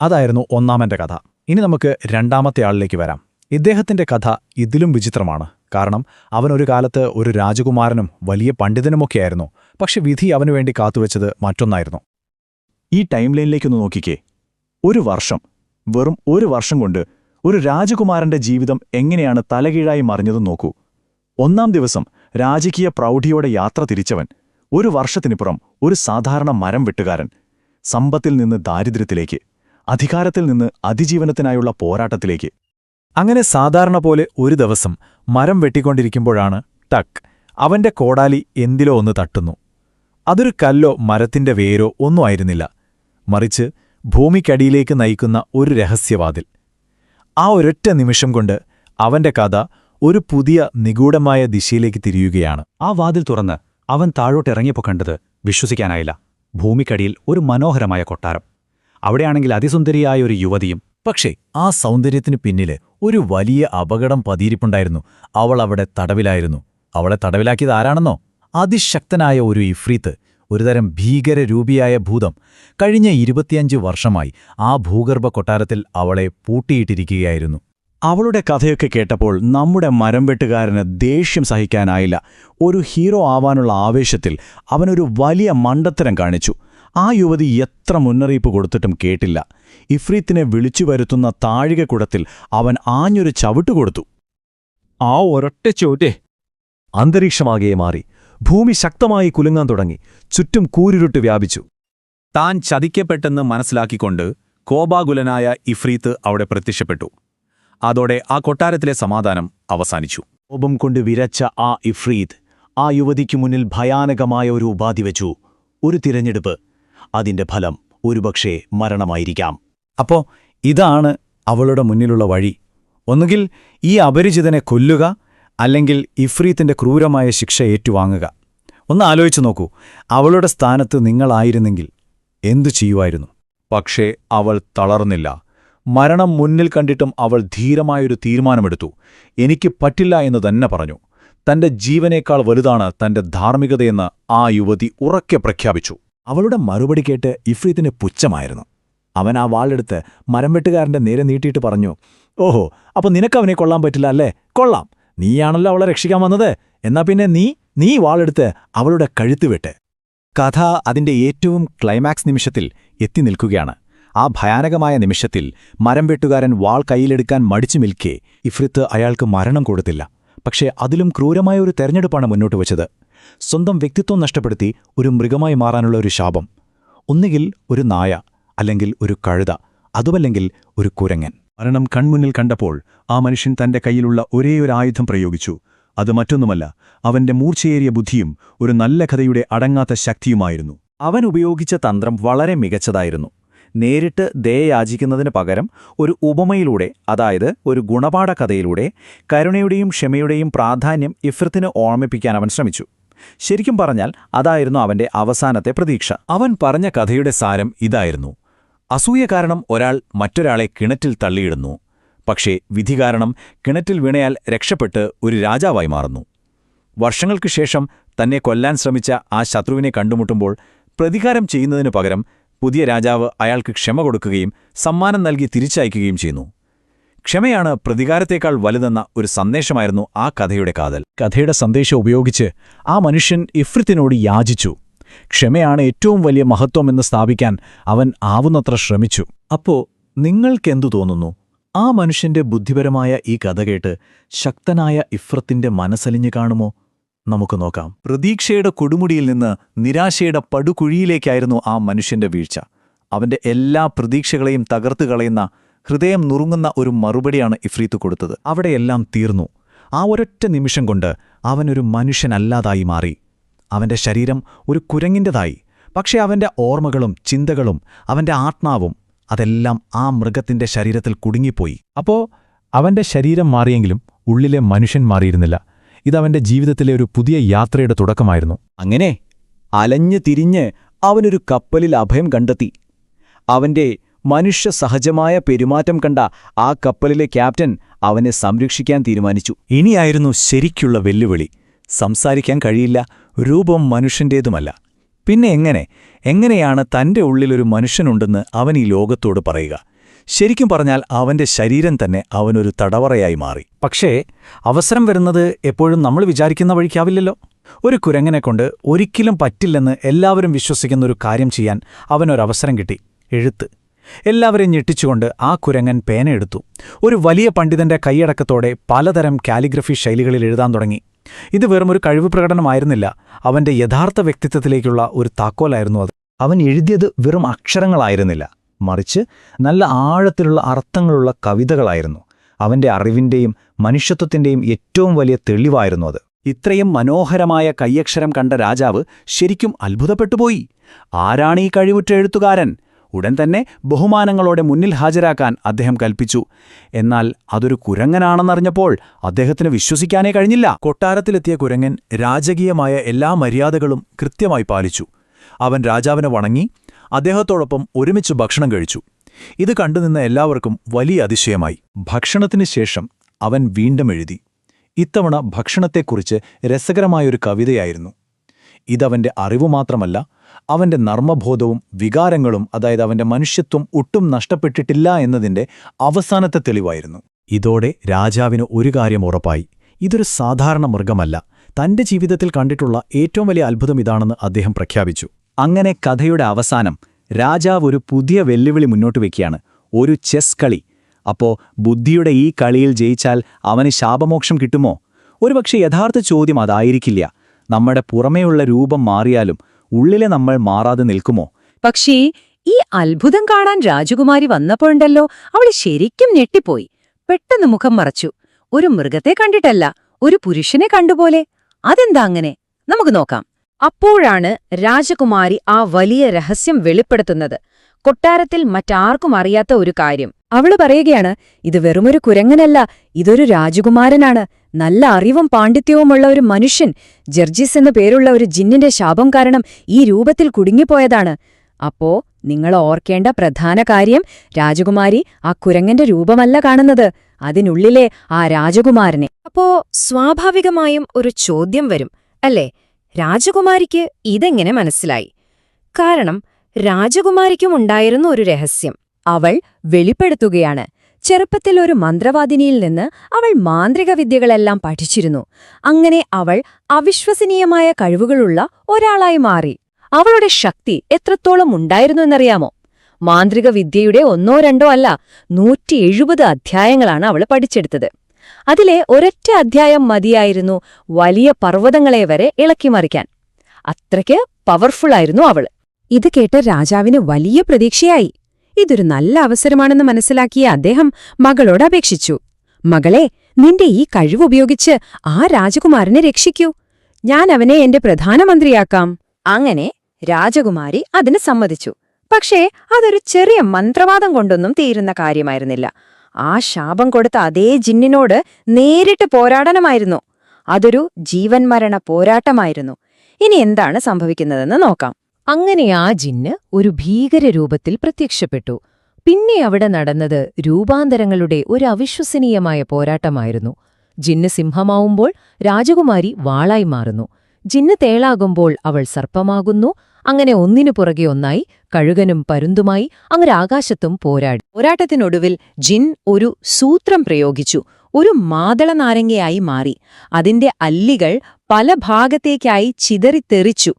അതായിരുന്നു ഒന്നാമന്റെ കഥ. ഇനി നമുക്ക് രണ്ടാമത്തെ ആളിലേക്ക് വരാം. ഇദ്ദേഹത്തിന്റെ കഥ ഇതിലും വിചിത്രമാണ്. കാരണം അവനൊരു കാലത്ത് ഒരു രാജകുമാരനും വലിയ പണ്ഡിതനുമൊക്കെയായിരുന്നു. പക്ഷെ വിധി അവനുവേണ്ടി കാത്തുവെച്ചത് മറ്റൊന്നായിരുന്നു. ഈ ടൈം ലൈനിലേക്കൊന്ന് നോക്കിക്കേ. ഒരു വർഷം, വെറും ഒരു വർഷം കൊണ്ട് ഒരു രാജകുമാരന്റെ ജീവിതം എങ്ങനെയാണ് തലകീഴായി മറിഞ്ഞതെന്ന് നോക്കൂ. ഒന്നാം ദിവസം രാജകീയ പ്രൗഢിയോടെ യാത്ര തിരിച്ചവൻ ഒരു വർഷത്തിനിപ്പുറം ഒരു സാധാരണ മരം വെട്ടുകാരൻ. സമ്പത്തിൽ നിന്ന് ദാരിദ്ര്യത്തിലേക്ക്, അധികാരത്തിൽ നിന്ന് അതിജീവനത്തിനായുള്ള പോരാട്ടത്തിലേക്ക്. അങ്ങനെ സാധാരണ പോലെ ഒരു ദിവസം മരം വെട്ടിക്കൊണ്ടിരിക്കുമ്പോഴാണ് ടക്ക്, അവന്റെ കോടാലി എന്തിലോ ഒന്ന് തട്ടുന്നു. അതൊരു കല്ലോ മരത്തിന്റെ വേരോ ഒന്നും ആയിരുന്നില്ല, മറിച്ച് ഭൂമിക്കടിയിലേക്ക് നയിക്കുന്ന ഒരു രഹസ്യവാതിൽ. ആ ഒരൊറ്റ നിമിഷം കൊണ്ട് അവന്റെ കഥ ഒരു പുതിയ നിഗൂഢമായ ദിശയിലേക്ക് തിരിയുകയാണ്. ആ വാതിൽ തുറന്ന് അവൻ താഴോട്ടിറങ്ങിയപ്പോൾ കണ്ടത് വിശ്വസിക്കാനായില്ല. ഭൂമിക്കടിയിൽ ഒരു മനോഹരമായ കൊട്ടാരം. അവിടെയാണെങ്കിൽ അതിസുന്ദരിയായ ഒരു യുവതിയും. പക്ഷേ ആ സൗന്ദര്യത്തിനു പിന്നില് ഒരു വലിയ അപകടം പതിയിരിപ്പുണ്ടായിരുന്നു. അവൾ അവിടെ തടവിലായിരുന്നു. അവളെ തടവിലാക്കിയത് ആരാണെന്നോ? അതിശക്തനായ ഒരു ഇഫ്രീത്ത്, ഒരുതരം ഭീകരരൂപിയായ ഭൂതം. കഴിഞ്ഞ 25 വർഷമായി ആ ഭൂഗർഭ കൊട്ടാരത്തിൽ അവളെ പൂട്ടിയിട്ടിരിക്കുകയായിരുന്നു. അവളുടെ കഥയൊക്കെ കേട്ടപ്പോൾ നമ്മുടെ മരം വെട്ടുകാരന് ദേഷ്യം സഹിക്കാനായില്ല. ഒരു ഹീറോ ആവാനുള്ള ആവേശത്തിൽ അവനൊരു വലിയ മണ്ടത്തരം കാണിച്ചു. ആ യുവതി എത്ര മുന്നറിയിപ്പ് കൊടുത്തിട്ടും കേട്ടില്ല. ഇഫ്രീത്തിനെ വിളിച്ചു വരുത്തുന്ന താഴികക്കുടത്തിൽ അവൻ ആഞ്ഞൊരു ചവിട്ടുകൊടുത്തു. ആ ഒരൊറ്റ ചോറ്റേ അന്തരീക്ഷമാകെ മാറി. ഭൂമി ശക്തമായി കുലുങ്ങാൻ തുടങ്ങി. ചുറ്റും കൂരിരുട്ട് വ്യാപിച്ചു. താൻ ചതിക്കപ്പെട്ടെന്ന് മനസ്സിലാക്കിക്കൊണ്ട് കോപാകുലനായ ഇഫ്രീത്ത് അവിടെ പ്രത്യക്ഷപ്പെട്ടു. അതോടെ ആ കൊട്ടാരത്തിലെ സമാധാനം അവസാനിച്ചു. കോപം കൊണ്ട് വിരച്ച ആ ഇഫ്രീത്ത് ആ യുവതിക്കു മുന്നിൽ ഭയാനകമായ ഒരു ഉപാധി വെച്ചു. ഒരു തിരഞ്ഞെടുപ്പ്. അതിന്റെ ഫലം ഒരുപക്ഷേ മരണമായിരിക്കാം. അപ്പോ ഇതാണ് അവളുടെ മുന്നിലുള്ള വഴി. ഒന്നുകിൽ ഈ അപരിചിതനെ കൊല്ലുക, അല്ലെങ്കിൽ ഇഫ്രീത്തിന്റെ ക്രൂരമായ ശിക്ഷ ഏറ്റുവാങ്ങുക. ഒന്ന് ആലോചിച്ചു നോക്കൂ, അവളുടെ സ്ഥാനത്ത് നിങ്ങളായിരുന്നെങ്കിൽ എന്തു ചെയ്യുമായിരുന്നു? പക്ഷേ അവൾ തളർന്നില്ല. മരണം മുന്നിൽ കണ്ടിട്ടും അവൾ ധീരമായൊരു തീരുമാനമെടുത്തു. എനിക്ക് പറ്റില്ല എന്ന് തന്നെ പറഞ്ഞു. തന്റെ ജീവനേക്കാൾ വലുതാണ് തന്റെ ധാർമ്മികതയെന്ന് ആ യുവതി ഉറക്കെ പ്രഖ്യാപിച്ചു. അവളുടെ മറുപടി കേട്ട് ഇഫ്രീത്തിന് പുച്ഛമായിരുന്നു. അവൻ ആ വാളെടുത്ത് മരംവെട്ടുകാരന്റെ നേരെ നീട്ടിയിട്ട് പറഞ്ഞു, ഓഹോ, അപ്പൊ നിനക്കവനെ കൊള്ളാൻ പറ്റില്ല അല്ലേ? കൊള്ളാം, നീയാണല്ലോ അവളെ രക്ഷിക്കാൻ വന്നത്. എന്നാ പിന്നെ നീ വാളെടുത്ത് അവളുടെ കഴുത്തുവെട്ട്. കഥ അതിന്റെ ഏറ്റവും ക്ലൈമാക്സ് നിമിഷത്തിൽ എത്തി നിൽക്കുകയാണ്. ആ ഭയാനകമായ നിമിഷത്തിൽ മരംവെട്ടുകാരൻ വാൾ കൈയിലെടുക്കാൻ മടിച്ചു നിൽക്കെ ഇഫ്രിത്ത് അയാൾക്ക് മരണം കൊടുത്തില്ല. പക്ഷേ അതിലും ക്രൂരമായ ഒരു തെരഞ്ഞെടുപ്പാണ് മുന്നോട്ട് വച്ചത്. സ്വന്തം വ്യക്തിത്വം നഷ്ടപ്പെടുത്തി ഒരു മൃഗമായി മാറാനുള്ള ഒരു ശാപം. ഒന്നുകിൽ ഒരു നായ, അല്ലെങ്കിൽ ഒരു കഴുത, അതുമല്ലെങ്കിൽ ഒരു കുരങ്ങൻ. മരണം കൺമുന്നിൽ കണ്ടപ്പോൾ ആ മനുഷ്യൻ തന്റെ കയ്യിലുള്ള ഒരേയൊരു ആയുധം പ്രയോഗിച്ചു. അത് മറ്റൊന്നുമല്ല, അവന്റെ മൂർച്ചയേറിയ ബുദ്ധിയും ഒരു നല്ല കഥയുടെ അടങ്ങാത്ത ശക്തിയുമായിരുന്നു. അവൻ ഉപയോഗിച്ച തന്ത്രം വളരെ മികച്ചതായിരുന്നു. നേരിട്ട് ദയയാചിക്കുന്നതിന് പകരം ഒരു ഉപമയിലൂടെ, അതായത് ഒരു ഗുണപാഠ കഥയിലൂടെ കരുണയുടെയും ക്ഷമയുടെയും പ്രാധാന്യം ഇഫ്രിത്തിന് ഓർമ്മിപ്പിക്കാൻ അവൻ ശ്രമിച്ചു. ശരിക്കും പറഞ്ഞാൽ അതായിരുന്നു അവന്റെ അവസാനത്തെ പ്രതീക്ഷ. അവൻ പറഞ്ഞ കഥയുടെ സാരം ഇതായിരുന്നു: അസൂയ കാരണം ഒരാൾ മറ്റൊരാളെ കിണറ്റിൽ തള്ളിയിടുന്നു. പക്ഷേ വിധി കാരണം കിണറ്റിൽ വീണയാൽ രക്ഷപ്പെട്ട് ഒരു രാജാവായി മാറുന്നു. വർഷങ്ങൾക്കു ശേഷം തന്നെ കൊല്ലാൻ ശ്രമിച്ച ആ ശത്രുവിനെ കണ്ടുമുട്ടുമ്പോൾ പ്രതികാരം ചെയ്യുന്നതിനു പകരം പുതിയ രാജാവ് അയാൾക്ക് ക്ഷമ കൊടുക്കുകയും സമ്മാനം നൽകി തിരിച്ചയക്കുകയും ചെയ്യുന്നു. ക്ഷമയാണ് പ്രതികാരത്തേക്കാൾ വലുതെന്ന ഒരു സന്ദേശമായിരുന്നു ആ കഥയുടെ കാതൽ. കഥയുടെ സന്ദേശം ഉപയോഗിച്ച് ആ മനുഷ്യൻ ഇഫ്രിത്തിനോട് യാചിച്ചു. ക്ഷമയാണ് ഏറ്റവും വലിയ മഹത്വമെന്ന് സ്ഥാപിക്കാൻ അവൻ ആവുന്നത്ര ശ്രമിച്ചു. അപ്പോ നിങ്ങൾക്കെന്തു തോന്നുന്നു? ആ മനുഷ്യന്റെ ബുദ്ധിപരമായ ഈ കഥ കേട്ട് ശക്തനായ ഇഫ്രത്തിന്റെ മനസ്സലിഞ്ഞു കാണുമോ? നമുക്ക് നോക്കാം. പ്രതീക്ഷയുടെ കൊടുമുടിയിൽ നിന്ന് നിരാശയുടെ പടുകുഴിയിലേക്കായിരുന്നു ആ മനുഷ്യന്റെ വീഴ്ച. അവന്റെ എല്ലാ പ്രതീക്ഷകളെയും തകർത്തു കളയുന്ന, ഹൃദയം നുറുങ്ങുന്ന ഒരു മറുപടിയാണ് ഇഫ്രീത്ത് കൊടുത്തത്. അവിടെയെല്ലാം തീർന്നു. ആ ഒരൊറ്റ നിമിഷം കൊണ്ട് അവനൊരു മനുഷ്യനല്ലാതായി മാറി. അവന്റെ ശരീരം ഒരു കുരങ്ങിൻ്റെതായി. പക്ഷേ അവന്റെ ഓർമ്മകളും ചിന്തകളും അവന്റെ ആത്മാവും അതെല്ലാം ആ മൃഗത്തിന്റെ ശരീരത്തിൽ കുടുങ്ങിപ്പോയി. അപ്പോ അവന്റെ ശരീരം മാറിയെങ്കിലും ഉള്ളിലെ മനുഷ്യൻ മാറിയിരുന്നില്ല. ഇതവന്റെ ജീവിതത്തിലെ ഒരു പുതിയ യാത്രയുടെ തുടക്കമായിരുന്നു. അങ്ങനെ അലഞ്ഞു തിരിഞ്ഞ് അവനൊരു കപ്പലിൽ അഭയം കണ്ടെത്തി. അവന്റെ മനുഷ്യ സഹജമായ പെരുമാറ്റം കണ്ട ആ കപ്പലിലെ ക്യാപ്റ്റൻ അവനെ സംരക്ഷിക്കാൻ തീരുമാനിച്ചു. ഇനിയായിരുന്നു ശരിക്കുള്ള വെല്ലുവിളി. സംസാരിക്കാൻ കഴിയില്ല, രൂപം മനുഷ്യന്റേതുമല്ല. പിന്നെ എങ്ങനെയാണ് തന്റെ ഉള്ളിലൊരു മനുഷ്യനുണ്ടെന്ന് അവൻ ഈ ലോകത്തോട് പറയുക? ശരിക്കും പറഞ്ഞാൽ അവന്റെ ശരീരം തന്നെ അവനൊരു തടവറയായി മാറി. പക്ഷേ അവസരം വരുന്നത് എപ്പോഴും നമ്മൾ വിചാരിക്കുന്ന വഴിക്കാവില്ലല്ലോ. ഒരു കുരങ്ങനെക്കൊണ്ട് ഒരിക്കലും പറ്റില്ലെന്ന് എല്ലാവരും വിശ്വസിക്കുന്നൊരു കാര്യം ചെയ്യാൻ അവനൊരവസരം കിട്ടി: എഴുത്ത്. എല്ലാവരെയും ഞെട്ടിച്ചുകൊണ്ട് ആ കുരങ്ങൻ പേനയെടുത്തു. ഒരു വലിയ പണ്ഡിതന്റെ കൈയടക്കത്തോടെ പലതരം കാലിഗ്രഫി ശൈലികളിൽ എഴുതാൻ തുടങ്ങി. ഇത് വെറുമൊരു കഴിവ് പ്രകടനമായിരുന്നില്ല, അവന്റെ യഥാർത്ഥ വ്യക്തിത്വത്തിലേക്കുള്ള ഒരു താക്കോലായിരുന്നു അത്. അവൻ എഴുതിയത് വെറും അക്ഷരങ്ങളായിരുന്നില്ല, മറിച്ച് നല്ല ആഴത്തിലുള്ള അർത്ഥങ്ങളുള്ള കവിതകളായിരുന്നു. അവന്റെ അറിവിന്റെയും മനുഷ്യത്വത്തിന്റെയും ഏറ്റവും വലിയ തെളിവായിരുന്നു അത്. ഇത്രയും മനോഹരമായ കൈയക്ഷരം കണ്ട രാജാവ് ശരിക്കും അത്ഭുതപ്പെട്ടുപോയി. ആരാണീ കഴിവുറ്റ എഴുത്തുകാരൻ? ഉടൻ തന്നെ ബഹുമാനങ്ങളോടെ മുന്നിൽ ഹാജരാക്കാൻ അദ്ദേഹം കൽപ്പിച്ചു. എന്നാൽ അതൊരു കുരങ്ങനാണെന്നറിഞ്ഞപ്പോൾ അദ്ദേഹത്തിന് വിശ്വസിക്കാനേ കഴിഞ്ഞില്ല. കൊട്ടാരത്തിലെത്തിയ കുരങ്ങൻ രാജകീയമായ എല്ലാ മര്യാദകളും കൃത്യമായി പാലിച്ചു. അവൻ രാജാവിനെ വണങ്ങി അദ്ദേഹത്തോടൊപ്പം ഒരുമിച്ച് ഭക്ഷണം കഴിച്ചു. ഇത് കണ്ടുനിന്ന എല്ലാവർക്കും വലിയ അതിശയമായി. ഭക്ഷണത്തിന് ശേഷം അവൻ വീണ്ടും എഴുതി. ഇത്തവണ ഭക്ഷണത്തെക്കുറിച്ച് രസകരമായൊരു കവിതയായിരുന്നു. ഇതവന്റെ അറിവു മാത്രമല്ല, അവന്റെ നർമ്മബോധവും വികാരങ്ങളും, അതായത് അവന്റെ മനുഷ്യത്വം ഒട്ടും നഷ്ടപ്പെട്ടിട്ടില്ല എന്നതിന്റെ അവസാനത്തെ തെളിവായിരുന്നു. ഇതോടെ രാജാവിന് ഒരു കാര്യം ഉറപ്പായി: ഇതൊരു സാധാരണ മൃഗമല്ല. തന്റെ ജീവിതത്തിൽ കണ്ടിട്ടുള്ള ഏറ്റവും വലിയ അത്ഭുതം ഇതാണെന്ന് അദ്ദേഹം പ്രഖ്യാപിച്ചു. അങ്ങനെ കഥയുടെ അവസാനം രാജാവ് ഒരു പുതിയ വെല്ലുവിളി മുന്നോട്ട് വയ്ക്കുകയാണ്: ഒരു ചെസ് കളി. അപ്പോ ബുദ്ധിയുടെ ഈ കളിയിൽ ജയിച്ചാൽ അവന് ശാപമോക്ഷം കിട്ടുമോ? ഒരുപക്ഷെ യഥാർത്ഥ ചോദ്യം അതായിരിക്കില്ല. നമ്മുടെ പുറമേയുള്ള രൂപം മാറിയാലും ഉള്ളിലെ നമ്മൾ മാറാതെ നിൽക്കുമോ? പക്ഷേ ഈ അത്ഭുതം കാണാൻ രാജകുമാരി വന്നപ്പോഴുണ്ടല്ലോ, അവൾ ശരിക്കും ഞെട്ടിപ്പോയി. പെട്ടെന്ന് മുഖം മറച്ചു. ഒരു മൃഗത്തെ കണ്ടിട്ടല്ല, ഒരു പുരുഷനെ കണ്ടുപോലെ. അതെന്താ അങ്ങനെ? നമുക്ക് നോക്കാം. അപ്പോഴാണ് രാജകുമാരി ആ വലിയ രഹസ്യം വെളിപ്പെടുത്തുന്നത്. കൊട്ടാരത്തിൽ മറ്റാർക്കും അറിയാത്ത ഒരു കാര്യം. അവള് പറയുകയാണ്, ഇത് വെറുമൊരു കുരങ്ങനല്ല, ഇതൊരു രാജകുമാരനാണ്, നല്ല അറിവും പാണ്ഡിത്യവുമുള്ള ഒരു മനുഷ്യൻ. ജർജിസ് എന്നു പേരുള്ള ഒരു ജിന്നിന്റെ ശാപം കാരണം ഈ രൂപത്തിൽ കുടുങ്ങിപ്പോയതാണ്. അപ്പോ നിങ്ങൾ ഓർക്കേണ്ട പ്രധാന കാര്യം, രാജകുമാരി ആ കുരങ്ങന്റെ രൂപമല്ല കാണുന്നത്, അതിനുള്ളിലെ ആ രാജകുമാരനെ. അപ്പോ സ്വാഭാവികമായും ഒരു ചോദ്യം വരും, അല്ലേ? രാജകുമാരിക്ക് ഇതെങ്ങനെ മനസ്സിലായി? കാരണം രാജകുമാരിക്കും ഉണ്ടായിരുന്ന ഒരു രഹസ്യം അവൾ വെളിപ്പെടുത്തുകയാണ്. ചെറുപ്പത്തിൽ ഒരു മന്ത്രവാദിനിയിൽ നിന്ന് അവൾ മാന്ത്രിക വിദ്യകളെല്ലാം പഠിച്ചിരുന്നു. അങ്ങനെ അവൾ അവിശ്വസനീയമായ കഴിവുകളുള്ള ഒരാളായി മാറി. അവളുടെ ശക്തി എത്രത്തോളം ഉണ്ടായിരുന്നു എന്നറിയാമോ? മാന്ത്രിക വിദ്യയുടെ 1 2 അല്ല, 170 അധ്യായങ്ങളാണ് അവൾ പഠിച്ചെടുത്തത്. അതിലെ ഒരൊറ്റ അധ്യായം മതിയായിരുന്നു വലിയ പർവ്വതങ്ങളെ വരെ ഇളക്കിമറിക്കാൻ. അത്രയ്ക്ക് പവർഫുള്ളായിരുന്നു അവൾ. ഇത് കേട്ട് രാജാവിന് വലിയ പ്രതീക്ഷയായി. ഇതൊരു നല്ല അവസരമാണെന്ന് മനസ്സിലാക്കിയ അദ്ദേഹം മകളോട് അപേക്ഷിച്ചു, മകളെ, നിന്റെ ഈ കഴിവുപയോഗിച്ച് ആ രാജകുമാരനെ രക്ഷിക്കൂ. ഞാൻ അവനെ എന്റെ പ്രധാനമന്ത്രിയാക്കാം. അങ്ങനെ രാജകുമാരി അതിന് സമ്മതിച്ചു. പക്ഷേ അതൊരു ചെറിയ മന്ത്രവാദം കൊണ്ടൊന്നും തീരുന്ന കാര്യമായിരുന്നില്ല. ആ ശാപം കൊടുത്ത അതേ ജിന്നിനോട് നേരിട്ട് പോരാടണമായിരുന്നു. അതൊരു ജീവൻമരണ പോരാട്ടമായിരുന്നു. ഇനി എന്താണ് സംഭവിക്കുന്നതെന്ന് നോക്കാം. അങ്ങനെ ആ ജിന്ന് ഒരു ഭീകരരൂപത്തിൽ പ്രത്യക്ഷപ്പെട്ടു. പിന്നെ അവിടെ നടന്നത് രൂപാന്തരങ്ങളുടെ ഒരു അവിശ്വസനീയമായ പോരാട്ടമായിരുന്നു. ജിന്ന് സിംഹമാവുമ്പോൾ രാജകുമാരി വാളായി മാറുന്നു. ജിന്ന് തേളാകുമ്പോൾ അവൾ സർപ്പമാകുന്നു. അങ്ങനെ ഒന്നിനു പുറകെ ഒന്നായി കഴുകനും പരുന്തുമായി അങ്ങനെ ആകാശത്തും പോരാടി. പോരാട്ടത്തിനൊടുവിൽ ജിൻ ഒരു സൂത്രം പ്രയോഗിച്ചു. ഒരു മാതളനാരങ്ങയായി മാറി. അതിന്റെ അല്ലികൾ പല ഭാഗത്തേക്കായി ചിതറിത്തെറിച്ചു.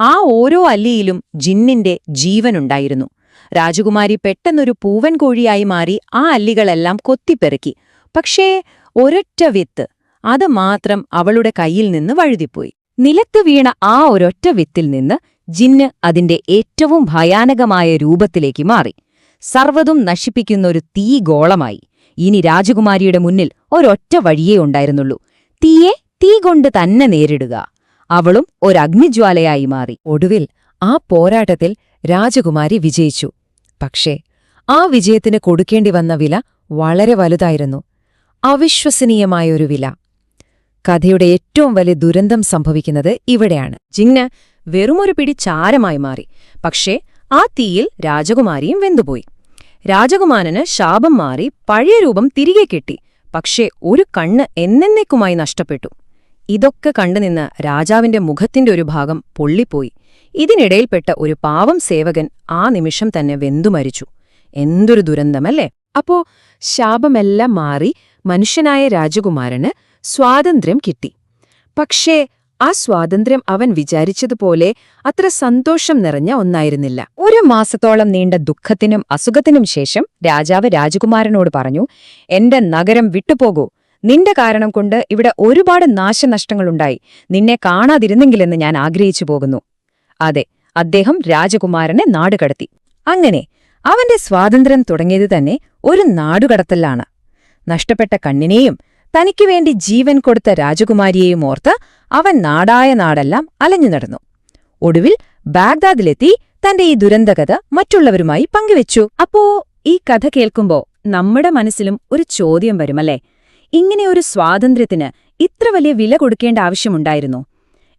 ആ ഓരോ അല്ലിയിലും ജിന്നിന്റെ ജീവനുണ്ടായിരുന്നു. രാജകുമാരി പെട്ടെന്നൊരു പൂവൻ കോഴിയായി മാറി ആ അല്ലികളെല്ലാം കൊത്തിപ്പെറുക്കി. പക്ഷേ ഒരൊറ്റ വിത്ത്, അത് മാത്രം അവളുടെ കയ്യിൽ നിന്ന് വഴുതിപ്പോയി. നിലത്ത് വീണ ആ ഒരൊറ്റ വിത്തിൽ നിന്ന് ജിന്ന് അതിന്റെ ഏറ്റവും ഭയാനകമായ രൂപത്തിലേക്ക് മാറി. സർവ്വതും നശിപ്പിക്കുന്നൊരു തീഗോളമായി. ഇനി രാജകുമാരിയുടെ മുന്നിൽ ഒരൊറ്റ വഴിയേ ഉണ്ടായിരുന്നുള്ളൂ, തീയെ തീ കൊണ്ട് തന്നെ നേരിടുക. അവളും ഒരഗ്നിജ്വാലയായി മാറി. ഒടുവിൽ ആ പോരാട്ടത്തിൽ രാജകുമാരി വിജയിച്ചു. പക്ഷേ ആ വിജയത്തിന് കൊടുക്കേണ്ടി വന്ന വില വളരെ വലുതായിരുന്നു. അവിശ്വസനീയമായൊരു വില. കഥയുടെ ഏറ്റവും വലിയ ദുരന്തം സംഭവിക്കുന്നത് ഇവിടെയാണ്. ജിന്ന് വെറുമൊരു പിടി ചാരമായി മാറി. പക്ഷേ ആ തീയിൽ രാജകുമാരിയും വെന്തുപോയി. രാജകുമാരന് ശാപം മാറി പഴയ രൂപം തിരികെ കിട്ടി. പക്ഷേ ഒരു കണ്ണ് എന്നേക്കുമായി നഷ്ടപ്പെട്ടു. ഇതൊക്കെ കണ്ടുനിന്ന് രാജാവിന്റെ മുഖത്തിന്റെ ഒരു ഭാഗം പൊള്ളിപ്പോയി. ഇതിനിടയിൽപ്പെട്ട ഒരു പാവം സേവകൻ ആ നിമിഷം തന്നെ വെന്തുമരിച്ചു. എന്തൊരു ദുരന്തമല്ലേ? അപ്പോ ശാപമെല്ലാം മാറി മനുഷ്യനായ രാജകുമാരന് സ്വാതന്ത്ര്യം കിട്ടി. പക്ഷേ ആ സ്വാതന്ത്ര്യം അവൻ വിചാരിച്ചതുപോലെ അത്ര സന്തോഷം നിറഞ്ഞ ഒന്നായിരുന്നില്ല. 1 മാസത്തോളം നീണ്ട ദുഃഖത്തിനും അസുഖത്തിനും ശേഷം രാജാവ് രാജകുമാരനോട് പറഞ്ഞു, എന്റെ നഗരം വിട്ടുപോകൂ. നിന്റെ കാരണം കൊണ്ട് ഇവിടെ ഒരുപാട് നാശനഷ്ടങ്ങളുണ്ടായി. നിന്നെ കാണാതിരുന്നെങ്കിലെന്ന് ഞാൻ ആഗ്രഹിച്ചു പോകുന്നു. അതെ, അദ്ദേഹം രാജകുമാരനെ നാടുകടത്തി. അങ്ങനെ അവന്റെ സ്വാതന്ത്ര്യം തുടങ്ങിയത് തന്നെ ഒരു നാടുകടത്തലാണ്. നഷ്ടപ്പെട്ട കണ്ണിനെയും തനിക്കു വേണ്ടി ജീവൻ കൊടുത്ത രാജകുമാരിയെയും ഓർത്ത് അവൻ നാടായ നാടെല്ലാം അലഞ്ഞു നടന്നു. ഒടുവിൽ ബാഗ്ദാദിലെത്തി തന്റെ ഈ ദുരന്തകഥ മറ്റുള്ളവരുമായി പങ്കുവെച്ചു. അപ്പോ ഈ കഥ കേൾക്കുമ്പോ നമ്മുടെ മനസ്സിലും ഒരു ചോദ്യം വരുമല്ലേ? ഇങ്ങനെ ഒരു സ്വാതന്ത്ര്യത്തിന് ഇത്ര വലിയ വില കൊടുക്കേണ്ട ആവശ്യമുണ്ടായിരുന്നോ?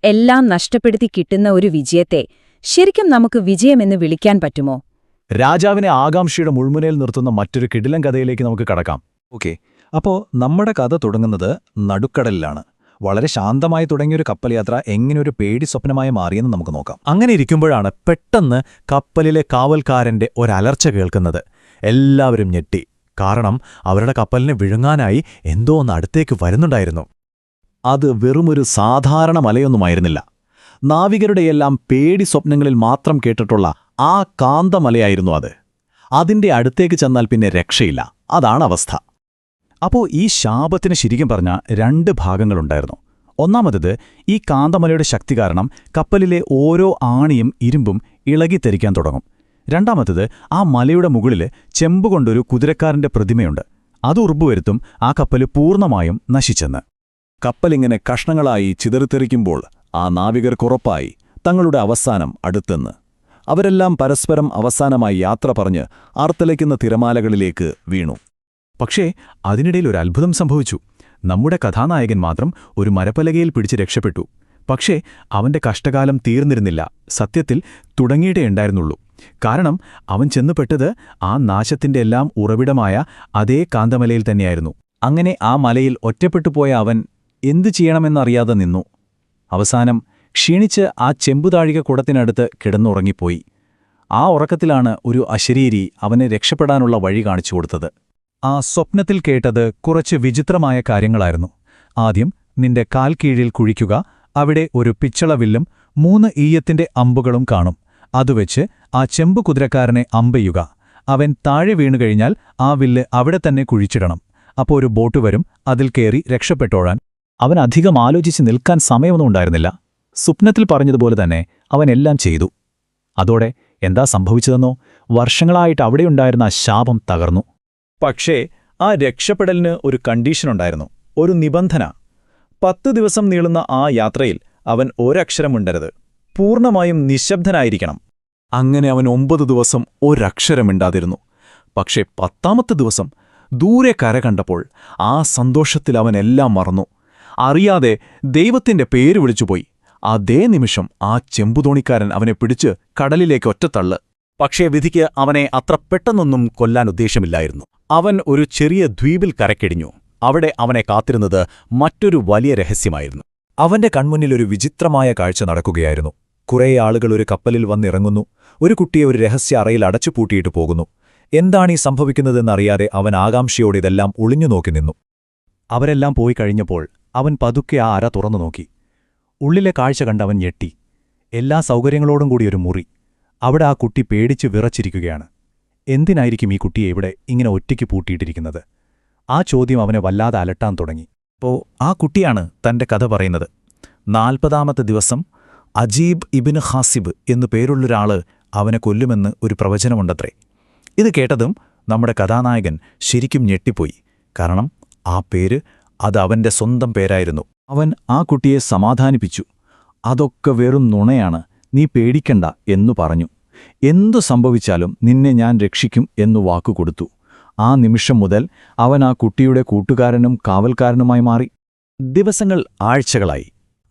എല്ലാം നഷ്ടപ്പെടുത്തി കിട്ടുന്ന ഒരു വിജയത്തെ ശരിക്കും നമുക്ക് വിജയമെന്ന് വിളിക്കാൻ പറ്റുമോ? രാജാവിനെ ആകാംക്ഷയുടെ മുൾമുനയിൽ നിർത്തുന്ന മറ്റൊരു കിടിലൻ കഥയിലേക്ക് നമുക്ക് കടക്കാം. ഓക്കെ, അപ്പോൾ നമ്മുടെ കഥ തുടങ്ങുന്നത് നടുക്കടലിലാണ്. വളരെ ശാന്തമായി തുടങ്ങിയൊരു കപ്പൽ യാത്ര എങ്ങനെയൊരു പേടി സ്വപ്നമായി മാറിയെന്ന് നമുക്ക് നോക്കാം. അങ്ങനെ ഇരിക്കുമ്പോഴാണ് പെട്ടെന്ന് കപ്പലിലെ കാവൽക്കാരന്റെ ഒരലർച്ച കേൾക്കുന്നത്. എല്ലാവരും ഞെട്ടി. കാരണം അവരുടെ കപ്പലിനെ വിഴുങ്ങാനായി എന്തോ ഒന്ന് അടുത്തേക്ക് വരുന്നുണ്ടായിരുന്നു. അത് വെറുമൊരു സാധാരണ മലയൊന്നുമായിരുന്നില്ല. നാവികരുടെയെല്ലാം പേടി സ്വപ്നങ്ങളിൽ മാത്രം കേട്ടിട്ടുള്ള ആ കാന്തമലയായിരുന്നു അത്. അതിന്റെ അടുത്തേക്ക് ചെന്നാൽ പിന്നെ രക്ഷയില്ല. അതാണ് അവസ്ഥ. അപ്പോൾ ഈ ശാപത്തിന് ശരിക്കും പറഞ്ഞ 2 ഭാഗങ്ങളുണ്ടായിരുന്നു. ഒന്നാമത്, ഈ കാന്തമലയുടെ ശക്തി കാരണം കപ്പലിലെ ഓരോ ആണിയും ഇരുമ്പും ഇളകിത്തെറിക്കാൻ തുടങ്ങും. രണ്ടാമത്, ആ മലയുടെ മുകളിൽ ചെമ്പുകൊണ്ടൊരു കുതിരക്കാരന്റെ പ്രതിമയുണ്ട്. അത് ഉറപ്പുവരുത്തും ആ കപ്പൽ പൂർണ്ണമായും നശിച്ചെന്ന്. കപ്പലിങ്ങനെ കഷ്ണങ്ങളായി ചിതറിത്തെറിക്കുമ്പോൾ ആ നാവികർക്കുറപ്പായി തങ്ങളുടെ അവസാനം അടുത്തെന്ന്. അവരെല്ലാം പരസ്പരം അവസാനമായി യാത്ര പറഞ്ഞ് ആർത്തലയ്ക്കുന്ന തിരമാലകളിലേക്ക് വീണു. പക്ഷേ അതിനിടയിൽ ഒരു അത്ഭുതം സംഭവിച്ചു. നമ്മുടെ കഥാനായകൻ മാത്രം ഒരു മരപ്പലകയിൽ പിടിച്ച് രക്ഷപ്പെട്ടു. പക്ഷേ അവന്റെ കഷ്ടകാലം തീർന്നിരുന്നില്ല, സത്യത്തിൽ തുടങ്ങിയിട്ടേ ഉണ്ടായിരുന്നുള്ളൂ. കാരണം അവൻ ചെന്നുപെട്ടത് ആ നാശത്തിന്റെ എല്ലാം ഉറവിടമായ അതേ കാന്തമലയിൽ തന്നെയായിരുന്നു. അങ്ങനെ ആ മലയിൽ ഒറ്റപ്പെട്ടുപോയ അവൻ എന്തു ചെയ്യണമെന്നറിയാതെ നിന്നു. അവസാനം ക്ഷീണിച്ച് ആ ചെമ്പുതാഴിക കുടത്തിനടുത്ത് കിടന്നുറങ്ങിപ്പോയി. ആ ഉറക്കത്തിലാണ് ഒരു അശരീരി അവനെ രക്ഷപ്പെടാനുള്ള വഴി കാണിച്ചു കൊടുത്തത്. ആ സ്വപ്നത്തിൽ കേട്ടത് കുറച്ച് വിചിത്രമായ കാര്യങ്ങളായിരുന്നു. ആദ്യം, നിന്റെ കാൽ കീഴിൽ കുഴിക്കുക, അവിടെ ഒരു പിച്ചളവില്ലും 3 ഈയത്തിന്റെ അമ്പുകളും കാണും. അതുവെച്ച് ആ ചെമ്പു കുതിരക്കാരനെ അമ്പെയ്യുക. അവൻ താഴെ വീണുകഴിഞ്ഞാൽ ആ വില്ല് അവിടെ തന്നെ കുഴിച്ചിടണം. അപ്പോൾ ഒരു ബോട്ട് വരും, അതിൽ കയറി രക്ഷപ്പെട്ടോഴാൻ. അവൻ അധികം ആലോചിച്ച് നിൽക്കാൻ സമയമൊന്നും ഉണ്ടായിരുന്നില്ല. സ്വപ്നത്തിൽ പറഞ്ഞതുപോലെ തന്നെ അവൻ എല്ലാം ചെയ്തു. അതോടെ എന്താ സംഭവിച്ചതെന്നോ, വർഷങ്ങളായിട്ട് അവിടെയുണ്ടായിരുന്ന ആ ശാപം തകർന്നു. പക്ഷേ ആ രക്ഷപ്പെടലിന് ഒരു കണ്ടീഷനുണ്ടായിരുന്നു, ഒരു നിബന്ധന. 10 ദിവസം നീളുന്ന ആ യാത്രയിൽ അവൻ ഒരക്ഷരമുണ്ടരുത്, പൂർണ്ണമായും നിശബ്ദനായിരിക്കണം. അങ്ങനെ അവൻ 9 ദിവസം ഒരക്ഷരമിണ്ടാതിരുന്നു. പക്ഷേ 10ാമത്തെ ദിവസം ദൂരെ കര കണ്ടപ്പോൾ ആ സന്തോഷത്തിൽ അവൻ എല്ലാം മറന്നു. അറിയാതെ ദൈവത്തിന്റെ പേര് വിളിച്ചുപോയി. അതേ നിമിഷം ആ ചെമ്പുതോണിക്കാരൻ അവനെ പിടിച്ച് കടലിലേക്ക് ഒറ്റത്തള്ള്. പക്ഷേ വിധിക്ക് അവനെ അത്ര പെട്ടെന്നൊന്നും കൊല്ലാൻ ഉദ്ദേശമില്ലായിരുന്നു. അവൻ ഒരു ചെറിയ ദ്വീപിൽ കരക്കിടിഞ്ഞു. അവിടെ അവനെ കാത്തിരുന്നത് മറ്റൊരു വലിയ രഹസ്യമായിരുന്നു. അവന്റെ കൺമുന്നിൽ ഒരു വിചിത്രമായ കാഴ്ച നടക്കുകയായിരുന്നു. കുറേ ആളുകൾ ഒരു കപ്പലിൽ വന്നിറങ്ങുന്നു. ഒരു കുട്ടിയെ ഒരു രഹസ്യ അറയിൽ അടച്ചുപൂട്ടിയിട്ട് പോകുന്നു. എന്താണീ സംഭവിക്കുന്നതെന്നറിയാതെ അവൻ ആകാംക്ഷയോടെ ഇതെല്ലാം ഒളിഞ്ഞുനോക്കി നിന്നു. അവരെല്ലാം പോയി കഴിഞ്ഞപ്പോൾ അവൻ പതുക്കെ ആ അര തുറന്നു നോക്കി. ഉള്ളിലെ കാഴ്ച കണ്ടവൻ ഞെട്ടി. എല്ലാ സൗകര്യങ്ങളോടും കൂടി ഒരു മുറി. അവിടെ ആ കുട്ടി പേടിച്ച് വിറച്ചിരിക്കുകയാണ്. എന്തിനായിരിക്കും ഈ കുട്ടിയെ ഇവിടെ ഇങ്ങനെ ഒറ്റയ്ക്ക് പൂട്ടിയിട്ടിരിക്കുന്നത്? ആ ചോദ്യം അവനെ വല്ലാതെ അലട്ടാൻ തുടങ്ങി. അപ്പോൾ ആ കുട്ടിയാണ് തന്റെ കഥ പറയുന്നത്. 40ാമത്തെ ദിവസം അജീബ് ഇബ്നു ഹാസിബ് എന്നു പേരുള്ളൊരാള് അവനെ കൊല്ലുമെന്ന് ഒരു പ്രവചനമുണ്ടത്രേ. ഇത് കേട്ടതും നമ്മുടെ കഥാനായകൻ ശരിക്കും ഞെട്ടിപ്പോയി. കാരണം ആ പേര് അത് അവന്റെ സ്വന്തം പേരായിരുന്നു. അവൻ ആ കുട്ടിയെ സമാധാനിപ്പിച്ചു. അതൊക്കെ വെറും നുണയാണ്, നീ പേടിക്കണ്ട എന്നു പറഞ്ഞു. എന്തു സംഭവിച്ചാലും നിന്നെ ഞാൻ രക്ഷിക്കും എന്നു വാക്കുകൊടുത്തു. ആ നിമിഷം മുതൽ അവൻ ആ കുട്ടിയുടെ കൂട്ടുകാരനും കാവൽക്കാരനുമായി മാറി. ദിവസങ്ങൾ ആഴ്ചകളായി.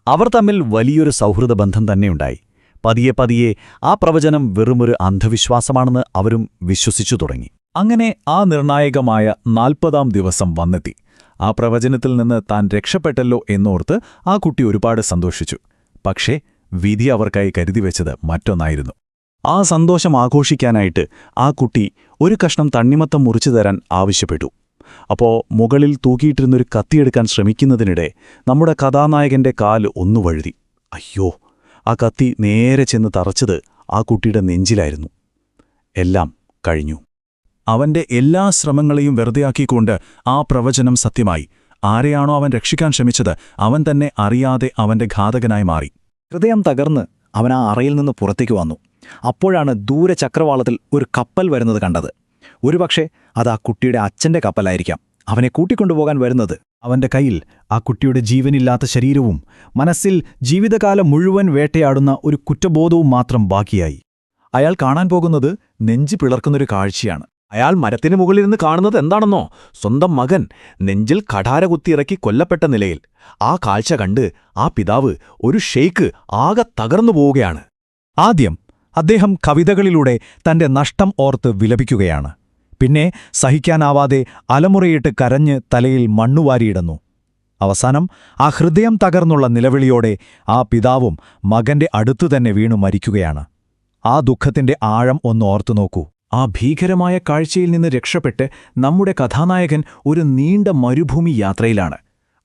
അവർ തമ്മിൽ വലിയൊരു സൗഹൃദ ബന്ധം തന്നെയുണ്ടായി. പതിയെ പതിയെ ആ പ്രവചനം വെറുമൊരു അന്ധവിശ്വാസമാണെന്ന് അവരും വിശ്വസിച്ചു തുടങ്ങി. അങ്ങനെ ആ നിർണായകമായ 40ാം ദിവസം വന്നെത്തി. ആ പ്രവചനത്തിൽ നിന്ന് താൻ രക്ഷപ്പെട്ടല്ലോ എന്നോർത്ത് ആ കുട്ടി ഒരുപാട് സന്തോഷിച്ചു. പക്ഷേ വിധി അവർക്കായി കരുതിവെച്ചത് മറ്റൊന്നായിരുന്നു. ആ സന്തോഷം ആഘോഷിക്കാനായിട്ട് ആ കുട്ടി ഒരു കഷ്ണം തണ്ണിമത്തം മുറിച്ചു തരാൻ ആവശ്യപ്പെട്ടു. അപ്പോ മുകളിൽ തൂക്കിയിട്ടിരുന്നൊരു കത്തിയെടുക്കാൻ ശ്രമിക്കുന്നതിനിടെ നമ്മുടെ കഥാനായകന്റെ കാല് ഒന്നു വഴുതി. അയ്യോ! ആ കത്തി നേരെ ചെന്ന് തറച്ചത് ആ കുട്ടിയുടെ നെഞ്ചിലായിരുന്നു. എല്ലാം കഴിഞ്ഞു. അവന്റെ എല്ലാ ശ്രമങ്ങളെയും വെറുതെയാക്കിക്കൊണ്ട് ആ പ്രവചനം സത്യമായി. ആരെയാണോ അവൻ രക്ഷിക്കാൻ ശ്രമിച്ചത് അവൻ തന്നെ അറിയാതെ അവന്റെ ഘാതകനായി മാറി. ഹൃദയം തകർന്ന് അവൻ ആ അറയിൽ നിന്ന് പുറത്തേക്ക് വന്നു. അപ്പോഴാണ് ദൂരെ ചക്രവാളത്തിൽ ഒരു കപ്പൽ വരുന്നത് കണ്ടത്. ഒരുപക്ഷെ അത് ആ കുട്ടിയുടെ അച്ഛന്റെ കപ്പലായിരിക്കാം, അവനെ കൂട്ടിക്കൊണ്ടുപോകാൻ വരുന്നത്. അവന്റെ കയ്യിൽ ആ കുട്ടിയുടെ ജീവനില്ലാത്ത ശരീരവും മനസ്സിൽ ജീവിതകാലം മുഴുവൻ വേട്ടയാടുന്ന ഒരു കുറ്റബോധവും മാത്രം ബാക്കിയായി. അയാൾ കാണാൻ പോകുന്നത് നെഞ്ചു പിളർക്കുന്നൊരു കാഴ്ചയാണ്. അയാൾ മരത്തിന് മുകളിലിരുന്ന് കാണുന്നത് എന്താണെന്നോ? സ്വന്തം മകൻ നെഞ്ചിൽ കഠാര കുത്തിയിറക്കി കൊല്ലപ്പെട്ട നിലയിൽ. ആ കാഴ്ച കണ്ട് ആ പിതാവ്, ഒരു ഷെയ്ക്ക്, ആകെ തകർന്നു പോവുകയാണ്. ആദ്യം അദ്ദേഹം കവിതകളിലൂടെ തന്റെ നഷ്ടം ഓർത്ത് വിലപിക്കുകയാണ്. പിന്നെ സഹിക്കാനാവാതെ അലമുറയിട്ട് കരഞ്ഞ് തലയിൽ മണ്ണുവാരിയിടുന്നു. അവസാനം ആ ഹൃദയം തകർന്നുള്ള നിലവിളിയോടെ ആ പിതാവും മകന്റെ അടുത്തുതന്നെ വീണു മരിക്കുകയാണ്. ആ ദുഃഖത്തിന്റെ ആഴം ഒന്ന് ഓർത്തുനോക്കൂ. ആ ഭീകരമായ കാഴ്ചയിൽ നിന്ന് രക്ഷപ്പെട്ട് നമ്മുടെ കഥാനായകൻ ഒരു നീണ്ട മരുഭൂമി യാത്രയിലാണ്.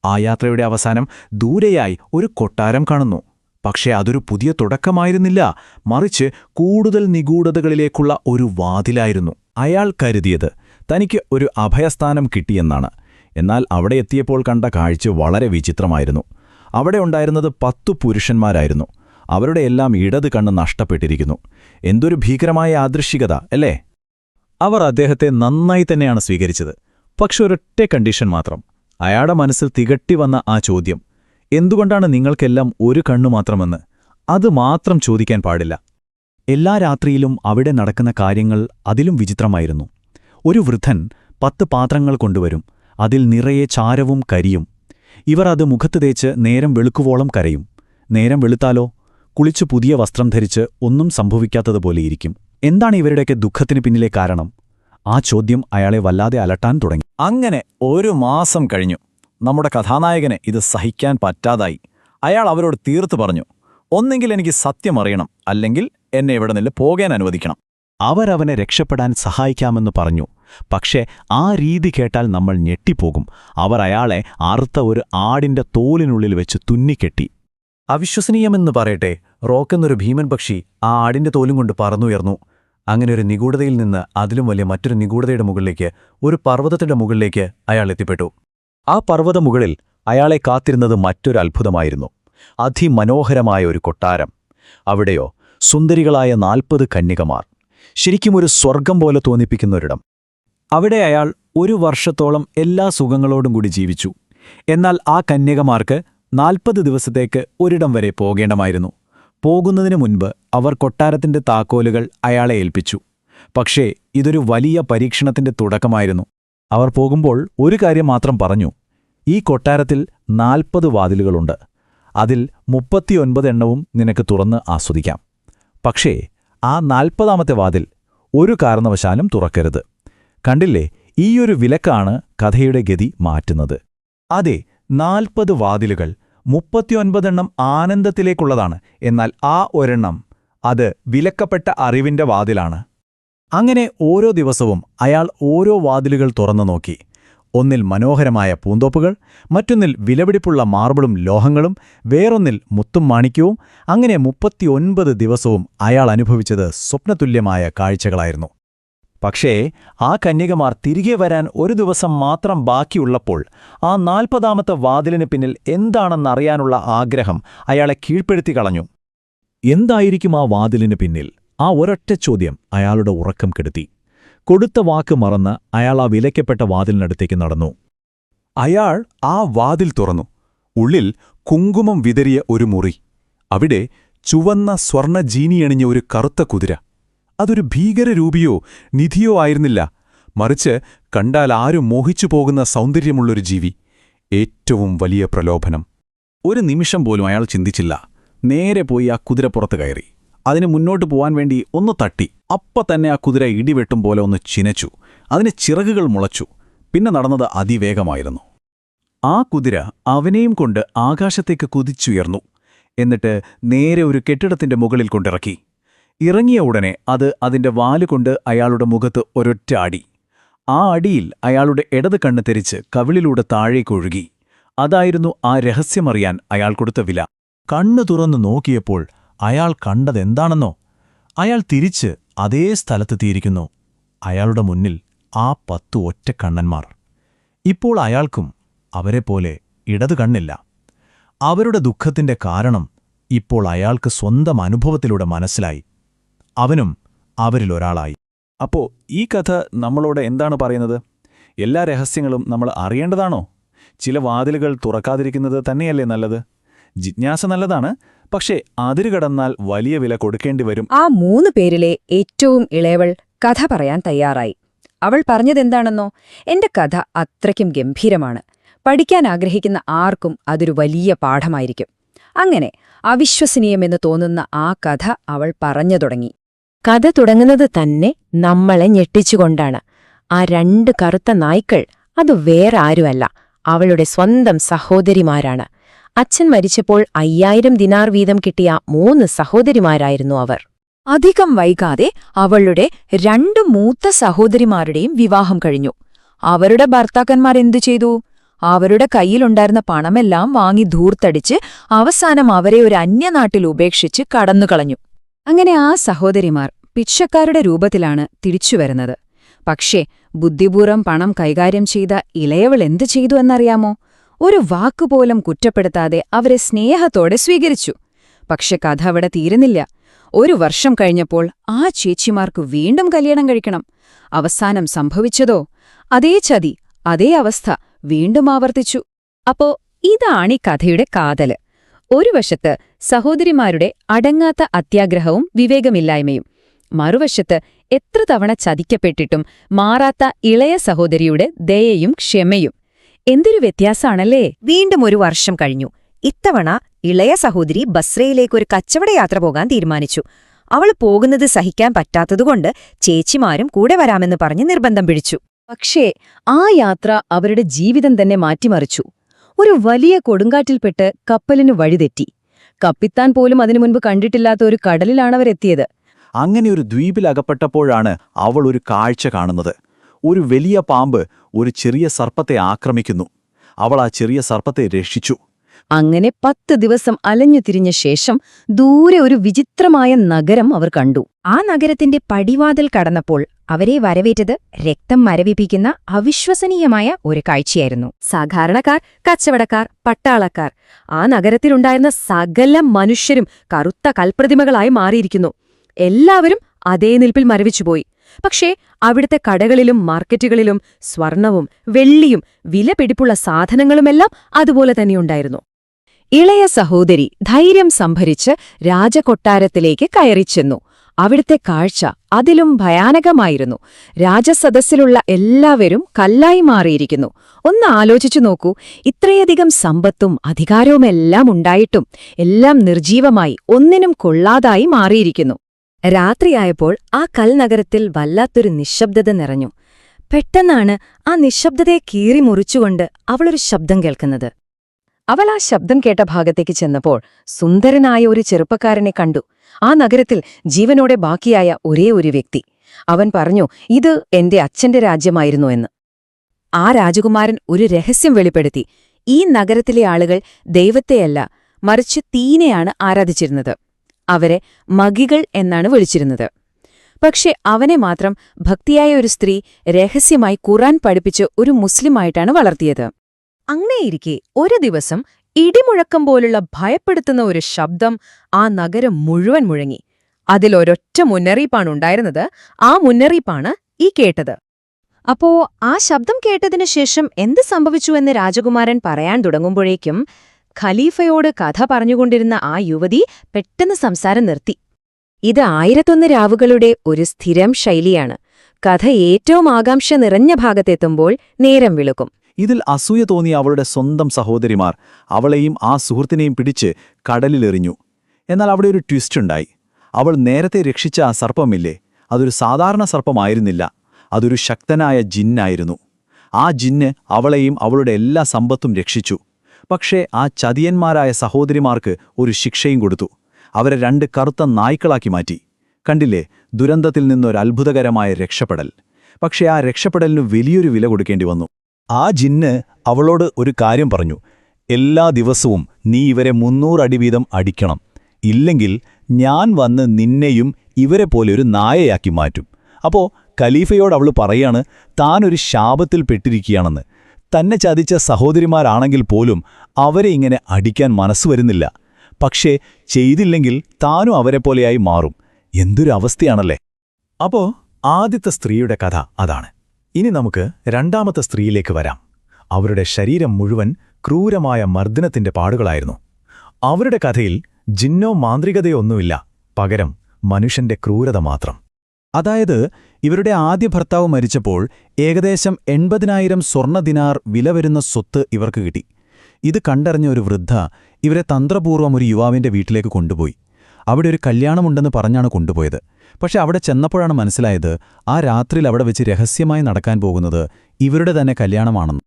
ആ യാത്രയുടെ അവസാനം ദൂരെയായി ഒരു കൊട്ടാരം കാണുന്നു. പക്ഷേ അതൊരു പുതിയ തുടക്കമായിരുന്നില്ല, മറിച്ച് കൂടുതൽ നിഗൂഢതകളിലേക്കുള്ള ഒരു വാതിലായിരുന്നു. അയാൾ കരുതിയത് തനിക്ക് ഒരു അഭയസ്ഥാനം കിട്ടിയെന്നാണ്. എന്നാൽ അവിടെ എത്തിയപ്പോൾ കണ്ട കാഴ്ച വളരെ വിചിത്രമായിരുന്നു. അവിടെ ഉണ്ടായിരുന്നത് 10 പുരുഷന്മാരായിരുന്നു. അവരുടെ എല്ലാം ഇടത് കണ്ണ് നഷ്ടപ്പെട്ടിരിക്കുന്നു. എന്തൊരു ഭീകരമായ ആദൃശ്യകത അല്ലേ? അവർ അദ്ദേഹത്തെ നന്നായി തന്നെയാണ് സ്വീകരിച്ചത്. പക്ഷെ ഒരൊറ്റ കണ്ടീഷൻ മാത്രം. അയാളുടെ മനസ്സിൽ തികട്ടി വന്ന ആ ചോദ്യം, എന്തുകൊണ്ടാണ് നിങ്ങൾക്കെല്ലാം ഒരു കണ്ണു മാത്രമെന്ന്? അത് മാത്രം ചോദിക്കാൻ പാടില്ല. എല്ലാ രാത്രിയിലും അവിടെ നടക്കുന്ന കാര്യങ്ങൾ അതിലും വിചിത്രമായിരുന്നു. ഒരു വൃദ്ധൻ 10 പാത്രങ്ങൾ കൊണ്ടുവരും, അതിൽ നിറയെ ചാരവും കരിയും. ഇവർ അത് മുഖത്ത് തേച്ച് നേരം വെളുക്കുവോളം കരയും. നേരം വെളുത്താലോ കുളിച്ചു പുതിയ വസ്ത്രം ധരിച്ച് ഒന്നും സംഭവിക്കാത്തതുപോലെയിരിക്കും. എന്താണ് ഇവരുടെയൊക്കെ ദുഃഖത്തിന് പിന്നിലെ കാരണം? ആ ചോദ്യം അയാളെ വല്ലാതെ അലട്ടാൻ തുടങ്ങി. അങ്ങനെ 1 മാസം കഴിഞ്ഞു. നമ്മുടെ കഥാനായകന് ഇത് സഹിക്കാൻ പറ്റാതായി. അയാൾ അവരോട് തീർത്തു പറഞ്ഞു, ഒന്നെങ്കിൽ എനിക്ക് സത്യം അറിയണം, അല്ലെങ്കിൽ എന്നെ ഇവിടെ നിന്ന് പോകാൻ അനുവദിക്കണം. അവരവനെ രക്ഷപ്പെടാൻ സഹായിക്കാമെന്ന് പറഞ്ഞു. പക്ഷേ ആ രീതി കേട്ടാൽ നമ്മൾ ഞെട്ടിപ്പോകും. അവർ അയാളെ അറുത്ത ഒരു ആടിന്റെ തോലിനുള്ളിൽ വെച്ച് തുന്നിക്കെട്ടി. അവിശ്വസനീയമെന്ന് പറയട്ടെ, റോക്കെന്നൊരു ഭീമൻ പക്ഷി ആ ആടിന്റെ തോലും കൊണ്ട് പറന്നുയർന്നു. അങ്ങനെ ഒരു നിഗൂഢതയിൽ നിന്ന് അതിലും വലിയ മറ്റൊരു നിഗൂഢതയുടെ മുകളിലേക്ക്, ഒരു പർവ്വതത്തിന്റെ മുകളിലേക്ക് അയാൾ എത്തിപ്പെട്ടു. ആ പർവ്വതമുകളിൽ അയാളെ കാത്തിരുന്നത് മറ്റൊരു അത്ഭുതമായിരുന്നു. അതിമനോഹരമായ ഒരു കൊട്ടാരം. അവിടെയോ സുന്ദരികളായ 40 കന്യകമാർ. ശരിക്കും ഒരു സ്വർഗം പോലെ തോന്നിപ്പിക്കുന്നൊരിടം. അവിടെ അയാൾ 1 വർഷത്തോളം എല്ലാ സുഖങ്ങളോടും കൂടി ജീവിച്ചു. എന്നാൽ ആ കന്യകമാർക്ക് 40 ദിവസത്തേക്ക് ഒരിടം വരെ പോകേണ്ടമായിരുന്നു. പോകുന്നതിനു മുൻപ് അവർ കൊട്ടാരത്തിന്റെ താക്കോലുകൾ അയാളെ ഏൽപ്പിച്ചു. പക്ഷേ ഇതൊരു വലിയ പരീക്ഷണത്തിന്റെ തുടക്കമായിരുന്നു. അവർ പോകുമ്പോൾ ഒരു കാര്യം മാത്രം പറഞ്ഞു: ഈ കൊട്ടാരത്തിൽ 40 വാതിലുകളുണ്ട്. അതിൽ 39 എണ്ണവും നിനക്ക് തുറന്ന് ആസ്വദിക്കാം. പക്ഷേ ആ 40ാമത്തെ വാതിൽ ഒരു കാരണവശാലും തുറക്കരുത്. കണ്ടില്ലേ, ഈയൊരു വിലക്കാണ് കഥയുടെ ഗതി മാറ്റുന്നത്. അതെ, 40 വാതിലുകൾ, 39 എണ്ണം ആനന്ദത്തിലേക്കുള്ളതാണ്. എന്നാൽ ആ ഒരെണ്ണം, അത് വിലക്കപ്പെട്ട അറിവിന്റെ വാതിലാണ്. അങ്ങനെ ഓരോ ദിവസവും അയാൾ ഓരോ വാതിലുകൾ തുറന്നു നോക്കി. ഒന്നിൽ മനോഹരമായ പൂന്തോപ്പുകൾ, മറ്റൊന്നിൽ വിലപിടിപ്പുള്ള മാർബിളും ലോഹങ്ങളും, വേറൊന്നിൽ മുത്തും മാണിക്യവും. അങ്ങനെ 39 ദിവസവും അയാൾ അനുഭവിച്ചത് സ്വപ്നതുല്യമായ കാഴ്ചകളായിരുന്നു. പക്ഷേ ആ കന്യകമാർ തിരികെ വരാൻ ഒരു ദിവസം മാത്രം ബാക്കിയുള്ളപ്പോൾ ആ 40ാമത്തെ വാതിലിന് പിന്നിൽ എന്താണെന്നറിയാനുള്ള ആഗ്രഹം അയാളെ കീഴ്പ്പെടുത്തി കളഞ്ഞു. എന്തായിരിക്കും ആ വാതിലിന് പിന്നിൽ? ആ ഒരൊറ്റ ചോദ്യം അയാളുടെ ഉറക്കം കെടുത്തി. കൊടുത്ത വാക്ക് മറന്ന് അയാൾ ആ വിലയ്ക്കപ്പെട്ട വാതിലിനടുത്തേക്ക് നടന്നു. അയാൾ ആ വാതിൽ തുറന്നു. ഉള്ളിൽ കുങ്കുമം വിതറിയ ഒരു മുറി. അവിടെ ചുവന്ന സ്വർണ്ണ ജീനിയണിഞ്ഞ ഒരു കറുത്ത കുതിര. അതൊരു ഭീകരരൂപിയോ നിധിയോ ആയിരുന്നില്ല, മറിച്ച് കണ്ടാൽ ആരും മോഹിച്ചു പോകുന്ന സൗന്ദര്യമുള്ളൊരു ജീവി. ഏറ്റവും വലിയ പ്രലോഭനം. ഒരു നിമിഷം പോലും അയാൾ ചിന്തിച്ചില്ല. നേരെ പോയി ആ കുതിരപ്പുറത്ത് കയറി. അതിന് മുന്നോട്ട് പോവാൻ വേണ്ടി ഒന്ന് തട്ടി. തന്നെ ആ കുതിര ഇടിവെട്ടും പോലെ ഒന്ന് ചിനച്ചു. അതിന് ചിറകുകൾ മുളച്ചു. പിന്നെ നടന്നത് അതിവേഗമായിരുന്നു. ആ കുതിര അവനെയും കൊണ്ട് ആകാശത്തേക്ക് കുതിച്ചുയർന്നു. എന്നിട്ട് നേരെ ഒരു കെട്ടിടത്തിന്റെ മുകളിൽ കൊണ്ടിറക്കി. ഇറങ്ങിയ ഉടനെ അത് അതിന്റെ വാലുകൊണ്ട് അയാളുടെ മുഖത്ത് ഒരൊറ്റ അടി. ആ അടിയിൽ അയാളുടെ ഇടത് കണ്ണ് തെരിച്ച് കവിളിലൂടെ താഴേക്കൊഴുകി. അതായിരുന്നു ആ രഹസ്യമറിയാൻ അയാൾ കൊടുത്ത വില. കണ്ണു തുറന്നു നോക്കിയപ്പോൾ അയാൾ കണ്ടതെന്താണെന്നോ? അയാൾ തിരിച്ച് അതേ സ്ഥലത്തെത്തിയിരിക്കുന്നു. അയാളുടെ മുന്നിൽ ആ 10 ഒറ്റക്കണ്ണന്മാർ. ഇപ്പോൾ അയാൾക്കും അവരെപ്പോലെ ഇടതു കണ്ണില്ല. അവരുടെ ദുഃഖത്തിന്റെ കാരണം ഇപ്പോൾ അയാൾക്ക് സ്വന്തം അനുഭവത്തിലൂടെ മനസ്സിലായി. അവനും അവരിലൊരാളായി. അപ്പോ ഈ കഥ നമ്മളോട് എന്താണ് പറയുന്നത്? എല്ലാ രഹസ്യങ്ങളും നമ്മൾ അറിയേണ്ടതാണോ? ചില വാതിലുകൾ തുറക്കാതിരിക്കുന്നത് തന്നെയല്ലേ നല്ലത്? ജിജ്ഞാസ നല്ലതാണ്, പക്ഷേ അതിരുകടന്നാൽ വലിയ വില കൊടുക്കേണ്ടി വരും. ആ 3 പേരിലെ ഏറ്റവും ഇളയവൾ കഥ പറയാൻ തയ്യാറായി. അവൾ പറഞ്ഞതെന്താണെന്നോ? എന്റെ കഥ അത്രയ്ക്കും ഗംഭീരമാണ്. പഠിക്കാൻ ആഗ്രഹിക്കുന്ന ആർക്കും അതൊരു വലിയ പാഠമായിരിക്കും. അങ്ങനെ അവിശ്വസനീയമെന്ന് തോന്നുന്ന ആ കഥ അവൾ പറഞ്ഞു തുടങ്ങി. കഥ തുടങ്ങുന്നത് തന്നെ നമ്മളെ ഞെട്ടിച്ചുകൊണ്ടാണ്. ആ 2 കറുത്ത നായ്ക്കൾ അത് വേറെ ആരുമല്ല, അവളുടെ സ്വന്തം സഹോദരിമാരാണ്. അച്ഛൻ മരിച്ചപ്പോൾ 5000 ദിനാർ വീതം കിട്ടിയ 3 സഹോദരിമാരായിരുന്നു അവർ. അധികം വൈകാതെ അവളുടെ 2 മൂത്ത സഹോദരിമാരുടെയും വിവാഹം കഴിഞ്ഞു. അവരുടെ ഭർത്താക്കന്മാർ എന്തു ചെയ്തു? അവരുടെ കയ്യിലുണ്ടായിരുന്ന പണമെല്ലാം വാങ്ങി ധൂർത്തടിച്ച് അവസാനം അവരെ ഒരു അന്യനാട്ടിൽ ഉപേക്ഷിച്ച് കടന്നുകളഞ്ഞു. അങ്ങനെ ആ സഹോദരിമാർ പിച്ചക്കാരുടെ രൂപത്തിലാണ് തിരിച്ചുവരുന്നത്. പക്ഷേ ബുദ്ധിപൂർവ്വം പണം കൈകാര്യം ചെയ്ത ഇളയവൾ എന്തു ചെയ്തു എന്നറിയാമോ? ഒരു വാക്കുപോലും കുറ്റപ്പെടുത്താതെ അവരെ സ്നേഹത്തോടെ സ്വീകരിച്ചു. പക്ഷെ കഥ അവിടെ തീരുന്നില്ല. 1 വർഷം കഴിഞ്ഞപ്പോൾ ആ ചേച്ചിമാർക്ക് വീണ്ടും കല്യാണം കഴിക്കണം. അവസാനം സംഭവിച്ചതോ? അതേ ചതി, അതേ അവസ്ഥ വീണ്ടും ആവർത്തിച്ചു. അപ്പോ ഇതാണീ കഥയുടെ കാതല്. ഒരു വശത്ത് സഹോദരിമാരുടെ അടങ്ങാത്ത അത്യാഗ്രഹവും വിവേകമില്ലായ്മയും, മറുവശത്ത് എത്ര തവണ ചതിക്കപ്പെട്ടിട്ടും മാറാത്ത ഇളയ സഹോദരിയുടെ ദയയും ക്ഷമയും. എന്തൊരു വ്യത്യാസാണല്ലേ? വീണ്ടും ഒരു വർഷം കഴിഞ്ഞു. ഇത്തവണ ഇളയ സഹോദരി ബസ്രയിലേക്കൊരു കച്ചവടയാത്ര പോകാൻ തീരുമാനിച്ചു. അവൾ പോകുന്നത് സഹിക്കാൻ പറ്റാത്തതുകൊണ്ട് ചേച്ചിമാരും കൂടെ വരാമെന്ന് പറഞ്ഞ് നിർബന്ധം പിടിച്ചു. പക്ഷേ ആ യാത്ര അവരുടെ ജീവിതം തന്നെ മാറ്റിമറിച്ചു. ഒരു വലിയ കൊടുങ്കാറ്റിൽപ്പെട്ട് കപ്പലിനു വഴിതെറ്റി. കപ്പിത്താൻ പോലും അതിനു മുൻപ് കണ്ടിട്ടില്ലാത്ത ഒരു കടലിലാണവരെത്തിയത്. അങ്ങനെ ഒരു ദ്വീപിലകപ്പെട്ടപ്പോഴാണ് അവൾ ഒരു കാഴ്ച കാണുന്നത്. ഒരു വലിയ പാമ്പ് ഒരു ചെറിയ സർപ്പത്തെ ആക്രമിക്കുന്നു. അവൾ ആ ചെറിയ സർപ്പത്തെ രക്ഷിച്ചു. അങ്ങനെ 10 ദിവസം അലഞ്ഞു തിരിഞ്ഞ ശേഷം ദൂരെ ഒരു വിചിത്രമായ നഗരം അവർ കണ്ടു. ആ നഗരത്തിന്റെ പടിവാതിൽ കടന്നപ്പോൾ അവരെ വരവേറ്റത് രക്തം മരവിപ്പിക്കുന്ന അവിശ്വസനീയമായ ഒരു കാഴ്ചയായിരുന്നു. സാധാരണക്കാർ, കച്ചവടക്കാർ, പട്ടാളക്കാർ, ആ നഗരത്തിലുണ്ടായിരുന്ന സകല മനുഷ്യരും കറുത്ത കൽപ്രതിമകളായി മാറിയിരിക്കുന്നു. എല്ലാവരും അതേ നിൽപ്പിൽ മരവിച്ചുപോയി. പക്ഷേ അവിടുത്തെ കടകളിലും മാർക്കറ്റുകളിലും സ്വർണവും വെള്ളിയും വിലപിടിപ്പുള്ള സാധനങ്ങളുമെല്ലാം അതുപോലെ തന്നെയുണ്ടായിരുന്നു. ഇളയ സഹോദരി ധൈര്യം സംഭരിച്ച് രാജകൊട്ടാരത്തിലേക്ക് കയറിച്ചെന്നു. അവിടുത്തെ കാഴ്ച അതിലും ഭയാനകമായിരുന്നു. രാജസദസ്സിലുള്ള എല്ലാവരും കല്ലായി മാറിയിരിക്കുന്നു. ഒന്ന് ആലോചിച്ചു നോക്കൂ, ഇത്രയധികം സമ്പത്തും അധികാരവുമെല്ലാം ഉണ്ടായിട്ടും എല്ലാം നിർജീവമായി ഒന്നിനും കൊള്ളാതായി മാറിയിരിക്കുന്നു. രാത്രിയായപ്പോൾ ആ കൽനഗരത്തിൽ വല്ലാത്തൊരു നിശബ്ദത നിറഞ്ഞു. പെട്ടെന്നാണ് ആ നിശബ്ദതയെ കീറി മുറിച്ചുകൊണ്ട് അവളൊരു ശബ്ദം കേൾക്കുന്നത്. അവൾ ആ ശബ്ദം കേട്ട ഭാഗത്തേക്ക് ചെന്നപ്പോൾ സുന്ദരനായ ഒരു ചെറുപ്പക്കാരനെ കണ്ടു. ആ നഗരത്തിൽ ജീവനോടെ ബാക്കിയായ ഒരേ ഒരു വ്യക്തി. അവൻ പറഞ്ഞു, ഇത് എന്റെ അച്ഛന്റെ രാജ്യമായിരുന്നു എന്ന്. ആ രാജകുമാരൻ ഒരു രഹസ്യം വെളിപ്പെടുത്തി. ഈ നഗരത്തിലെ ആളുകൾ ദൈവത്തെയല്ല, മറിച്ച് തീനെയാണ് ആരാധിച്ചിരുന്നത്. അവരെ മഗികൾ എന്നാണ് വിളിച്ചിരുന്നത്. പക്ഷെ അവനെ മാത്രം ഭക്തിയായ ഒരു സ്ത്രീ രഹസ്യമായി ഖുർആൻ പഠിപ്പിച്ച് ഒരു മുസ്ലിമായിട്ടാണ് വളർത്തിയത്. അങ്ങനെയിരിക്കെ ഒരു ദിവസം ഇടിമുഴക്കം പോലുള്ള ഭയപ്പെടുത്തുന്ന ഒരു ശബ്ദം ആ നഗരം മുഴുവൻ മുഴങ്ങി. അതിലൊരൊറ്റ മുന്നറിയിപ്പാണുണ്ടായിരുന്നത്. ആ മുന്നറിയിപ്പാണ് ഈ കേട്ടത്. അപ്പോ ആ ശബ്ദം കേട്ടതിനു ശേഷം എന്ത് സംഭവിച്ചുവെന്ന് രാജകുമാരൻ പറയാൻ തുടങ്ങുമ്പോഴേക്കും ഖലീഫയോട് കഥ പറഞ്ഞുകൊണ്ടിരുന്ന ആ യുവതി പെട്ടെന്ന് സംസാരം നിർത്തി. ഇത് 1001 രാവുകളുടെ ഒരു സ്ഥിരം ശൈലിയാണ്. കഥ ഏറ്റവും ആകാംക്ഷ നിറഞ്ഞ ഭാഗത്തെത്തുമ്പോൾ നേരം വിളുക്കും. ഇതിൽ അസൂയ തോന്നിയ അവളുടെ സ്വന്തം സഹോദരിമാർ അവളെയും ആ സുഹൃത്തിനെയും പിടിച്ച് കടലിലെറിഞ്ഞു. എന്നാൽ അവിടെ ഒരു ട്വിസ്റ്റുണ്ടായി. അവൾ നേരത്തെ രക്ഷിച്ച ആ സർപ്പമില്ലേ, അതൊരു സാധാരണ സർപ്പമായിരുന്നില്ല. അതൊരു ശക്തനായ ജിന്നായിരുന്നു. ആ ജിന്ന് അവളെയും അവളുടെ എല്ലാ സമ്പത്തും രക്ഷിച്ചു. പക്ഷേ ആ ചതിയന്മാരായ സഹോദരിമാർക്ക് ഒരു ശിക്ഷയും കൊടുത്തു. അവരെ 2 കറുത്ത നായ്ക്കളാക്കി മാറ്റി. കണ്ടില്ലേ, ദുരന്തത്തിൽ നിന്നൊരത്ഭുതകരമായ രക്ഷപ്പെടൽ. പക്ഷേ ആ രക്ഷപ്പെടലിനു വലിയൊരു വില കൊടുക്കേണ്ടി വന്നു. ആ ജിന്ന് അവളോട് ഒരു കാര്യം പറഞ്ഞു. എല്ലാ ദിവസവും നീ ഇവരെ 300 അടി വീതം അടിക്കണം. ഇല്ലെങ്കിൽ ഞാൻ വന്ന് നിന്നെയും ഇവരെ പോലെ ഒരു നായയാക്കി മാറ്റും. അപ്പോ ഖലീഫയോട് അവൾ പറയാണ്, താനൊരു ശാപത്തിൽ പെട്ടിരിക്കുകയാണെന്ന്. തന്നെ ചതിച്ച സഹോദരിമാരാണെങ്കിൽ പോലും അവരെ ഇങ്ങനെ അടിക്കാൻ മനസ്സ് വരുന്നില്ല. പക്ഷേ ചെയ്തില്ലെങ്കിൽ താനും അവരെപ്പോലെയായി മാറും. എന്തൊരു അവസ്ഥയാണല്ലേ. അപ്പോ ആദ്യത്തെ സ്ത്രീയുടെ കഥ അതാണ്. ഇനി നമുക്ക് രണ്ടാമത്തെ സ്ത്രീയിലേക്ക് വരാം. അവരുടെ ശരീരം മുഴുവൻ ക്രൂരമായ മർദ്ദനത്തിന്റെ പാടുകളായിരുന്നു. അവരുടെ കഥയിൽ ജിന്നോ മാന്ത്രികതയൊന്നുമില്ല, പകരം മനുഷ്യന്റെ ക്രൂരത മാത്രം. അതായത് ഇവരുടെ ആദ്യ ഭർത്താവ് മരിച്ചപ്പോൾ ഏകദേശം 80,000 സ്വർണ്ണ ദിനാർ വില വരുന്ന സ്വത്ത് ഇവർക്ക് കിട്ടി. ഇത് കണ്ടറിഞ്ഞ ഒരു വൃദ്ധ ഇവരെ തന്ത്രപൂർവ്വം ഒരു യുവാവിന്റെ വീട്ടിലേക്ക് കൊണ്ടുപോയി. അവിടെ ഒരു കല്യാണമുണ്ടെന്ന് പറഞ്ഞാണ് കൊണ്ടുപോയത്. പക്ഷെ അവിടെ ചെന്നപ്പോഴാണ് മനസ്സിലായത്, ആ രാത്രിയിൽ അവിടെ വെച്ച് രഹസ്യമായി നടക്കാൻ പോകുന്നത് ഇവരുടെ തന്നെ കല്യാണമാണെന്ന്.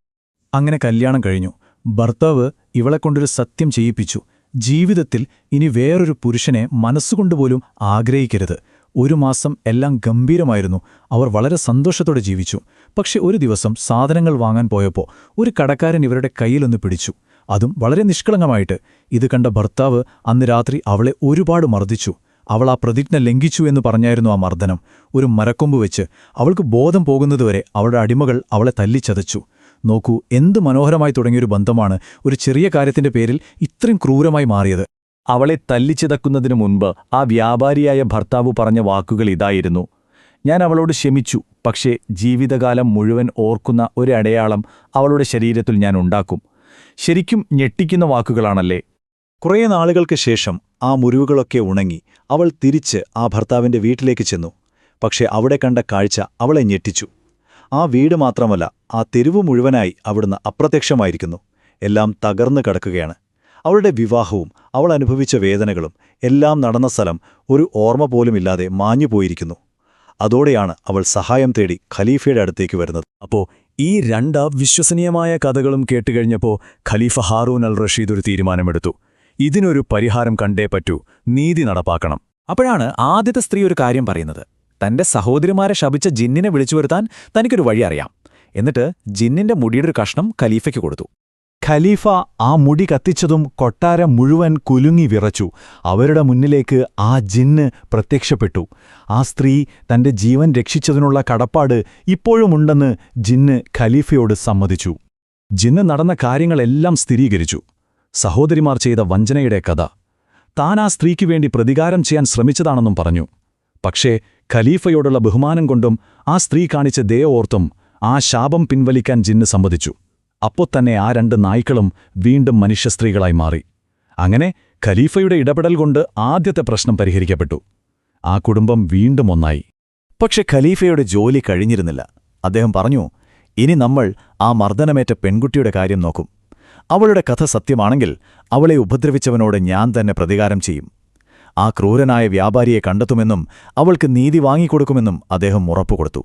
അങ്ങനെ കല്യാണം കഴിഞ്ഞു. ഭർത്താവ് ഇവളെക്കൊണ്ടൊരു സത്യം ചെയ്യിപ്പിച്ചു. ജീവിതത്തിൽ ഇനി വേറൊരു പുരുഷനെ മനസ്സുകൊണ്ടുപോലും ആഗ്രഹിക്കരുത്. 1 മാസം എല്ലാം ഗംഭീരമായിരുന്നു. അവർ വളരെ സന്തോഷത്തോടെ ജീവിച്ചു. പക്ഷെ ഒരു ദിവസം സാധനങ്ങൾ വാങ്ങാൻ പോയപ്പോൾ ഒരു കടക്കാരൻ ഇവരുടെ കയ്യിലൊന്ന് പിടിച്ചു. അതും വളരെ നിഷ്കളങ്കമായിട്ട്. ഇത് കണ്ട ഭർത്താവ് അന്ന് രാത്രി അവളെ ഒരുപാട് മർദ്ദിച്ചു. അവൾ ആ പ്രതിജ്ഞ ലംഘിച്ചു എന്ന് പറഞ്ഞായിരുന്നു ആ മർദ്ദനം. ഒരു മരക്കൊമ്പ് വെച്ച് അവൾക്ക് ബോധം പോകുന്നതുവരെ അവളുടെ അടിമകൾ അവളെ തല്ലിച്ചതച്ചു. നോക്കൂ, എന്ത് മനോഹരമായി തുടങ്ങിയൊരു ബന്ധമാണ് ഒരു ചെറിയ കാര്യത്തിന്റെ പേരിൽ ഇത്രയും ക്രൂരമായി മാറിയത്. അവളെ തല്ലിച്ചിതക്കുന്നതിനു മുൻപ് ആ വ്യാപാരിയായ ഭർത്താവ് പറഞ്ഞ വാക്കുകൾ ഇതായിരുന്നു: ഞാൻ അവളോട് ക്ഷമിച്ചു, പക്ഷേ ജീവിതകാലം മുഴുവൻ ഓർക്കുന്ന ഒരു അടയാളം അവളുടെ ശരീരത്തിൽ ഞാൻ ഉണ്ടാക്കും. ശരിക്കും ഞെട്ടിക്കുന്ന വാക്കുകളാണല്ലേ. കുറേ നാളുകൾക്ക് ശേഷം ആ മുറിവുകളൊക്കെ ഉണങ്ങി അവൾ തിരിച്ച് ആ ഭർത്താവിന്റെ വീട്ടിലേക്ക് ചെന്നു. പക്ഷെ അവിടെ കണ്ട കാഴ്ച അവളെ ഞെട്ടിച്ചു. ആ വീട് മാത്രമല്ല, ആ തെരുവ് മുഴുവനായി അവിടുന്ന് അപ്രത്യക്ഷമായിരിക്കുന്നു. എല്ലാം തകർന്നു കിടക്കുകയാണ്. അവളുടെ വിവാഹവും അവൾ അനുഭവിച്ച വേദനകളും എല്ലാം നടന്ന സ്ഥലം ഒരു ഓർമ്മ പോലുമില്ലാതെ മാഞ്ഞുപോയിരിക്കുന്നു. അതോടെയാണ് അവൾ സഹായം തേടി ഖലീഫയുടെ അടുത്തേക്ക് വരുന്നത്. അപ്പോ ഈ രണ്ട് വിശ്വസനീയമായ കഥകളും കേട്ടുകഴിഞ്ഞപ്പോ ഖലീഫ ഹാറൂൻ അൽ റഷീദ് ഒരു തീരുമാനമെടുത്തു. ഇതിനൊരു പരിഹാരം കണ്ടേ പറ്റൂ, നീതി നടപ്പാക്കണം. അപ്പോഴാണ് ആദ്യത്തെ സ്ത്രീ ഒരു കാര്യം പറയുന്നത്. തന്റെ സഹോദരിമാരെ ശപിച്ച ജിന്നിനെ വിളിച്ചുവരുത്താൻ തനിക്കൊരു വഴി അറിയാം. എന്നിട്ട് ജിന്നിന്റെ മുടിയുടെ ഒരു കഷ്ണം ഖലീഫയ്ക്ക് കൊടുത്തു. ഖലീഫ ആ മുടി കത്തിച്ചതും കൊട്ടാരം മുഴുവൻ കുലുങ്ങി വിറച്ചു. അവരുടെ മുന്നിലേക്ക് ആ ജിന്ന് പ്രത്യക്ഷപ്പെട്ടു. ആ സ്ത്രീ തന്റെ ജീവൻ രക്ഷിച്ചതിനുള്ള കടപ്പാട് ഇപ്പോഴുമുണ്ടെന്ന് ജിന്ന് ഖലീഫയോട് സമ്മതിച്ചു. ജിന്ന് നടന്ന കാര്യങ്ങളെല്ലാം സ്ഥിരീകരിച്ചു. സഹോദരിമാർ ചെയ്ത വഞ്ചനയുടെ കഥ, താൻ ആ സ്ത്രീക്ക് വേണ്ടി പ്രതികാരം ചെയ്യാൻ ശ്രമിച്ചതാണെന്നും പറഞ്ഞു. പക്ഷേ ഖലീഫയോടുള്ള ബഹുമാനം കൊണ്ടും ആ സ്ത്രീ കാണിച്ച ദയ ഓർത്തും ആ ശാപം പിൻവലിക്കാൻ ജിന്ന് സമ്മതിച്ചു. അപ്പോൾ തന്നെ ആ രണ്ട് നായ്ക്കളും വീണ്ടും മനുഷ്യസ്ത്രീകളായി മാറി. അങ്ങനെ ഖലീഫയുടെ ഇടപെടൽ കൊണ്ട് ആദ്യത്തെ പ്രശ്നം പരിഹരിക്കപ്പെട്ടു. ആ കുടുംബം വീണ്ടും ഒന്നായി. പക്ഷെ ഖലീഫയുടെ ജോലി കഴിഞ്ഞിരുന്നില്ല. അദ്ദേഹം പറഞ്ഞു, ഇനി നമ്മൾ ആ മർദ്ദനമേറ്റ പെൺകുട്ടിയുടെ കാര്യം നോക്കും. അവളുടെ കഥ സത്യമാണെങ്കിൽ അവളെ ഉപദ്രവിച്ചവനോട് ഞാൻ തന്നെ പ്രതികാരം ചെയ്യും. ആ ക്രൂരനായ വ്യാപാരിയെ കണ്ടെത്തുമെന്നും അവൾക്ക് നീതി വാങ്ങിക്കൊടുക്കുമെന്നും അദ്ദേഹം ഉറപ്പുകൊടുത്തു.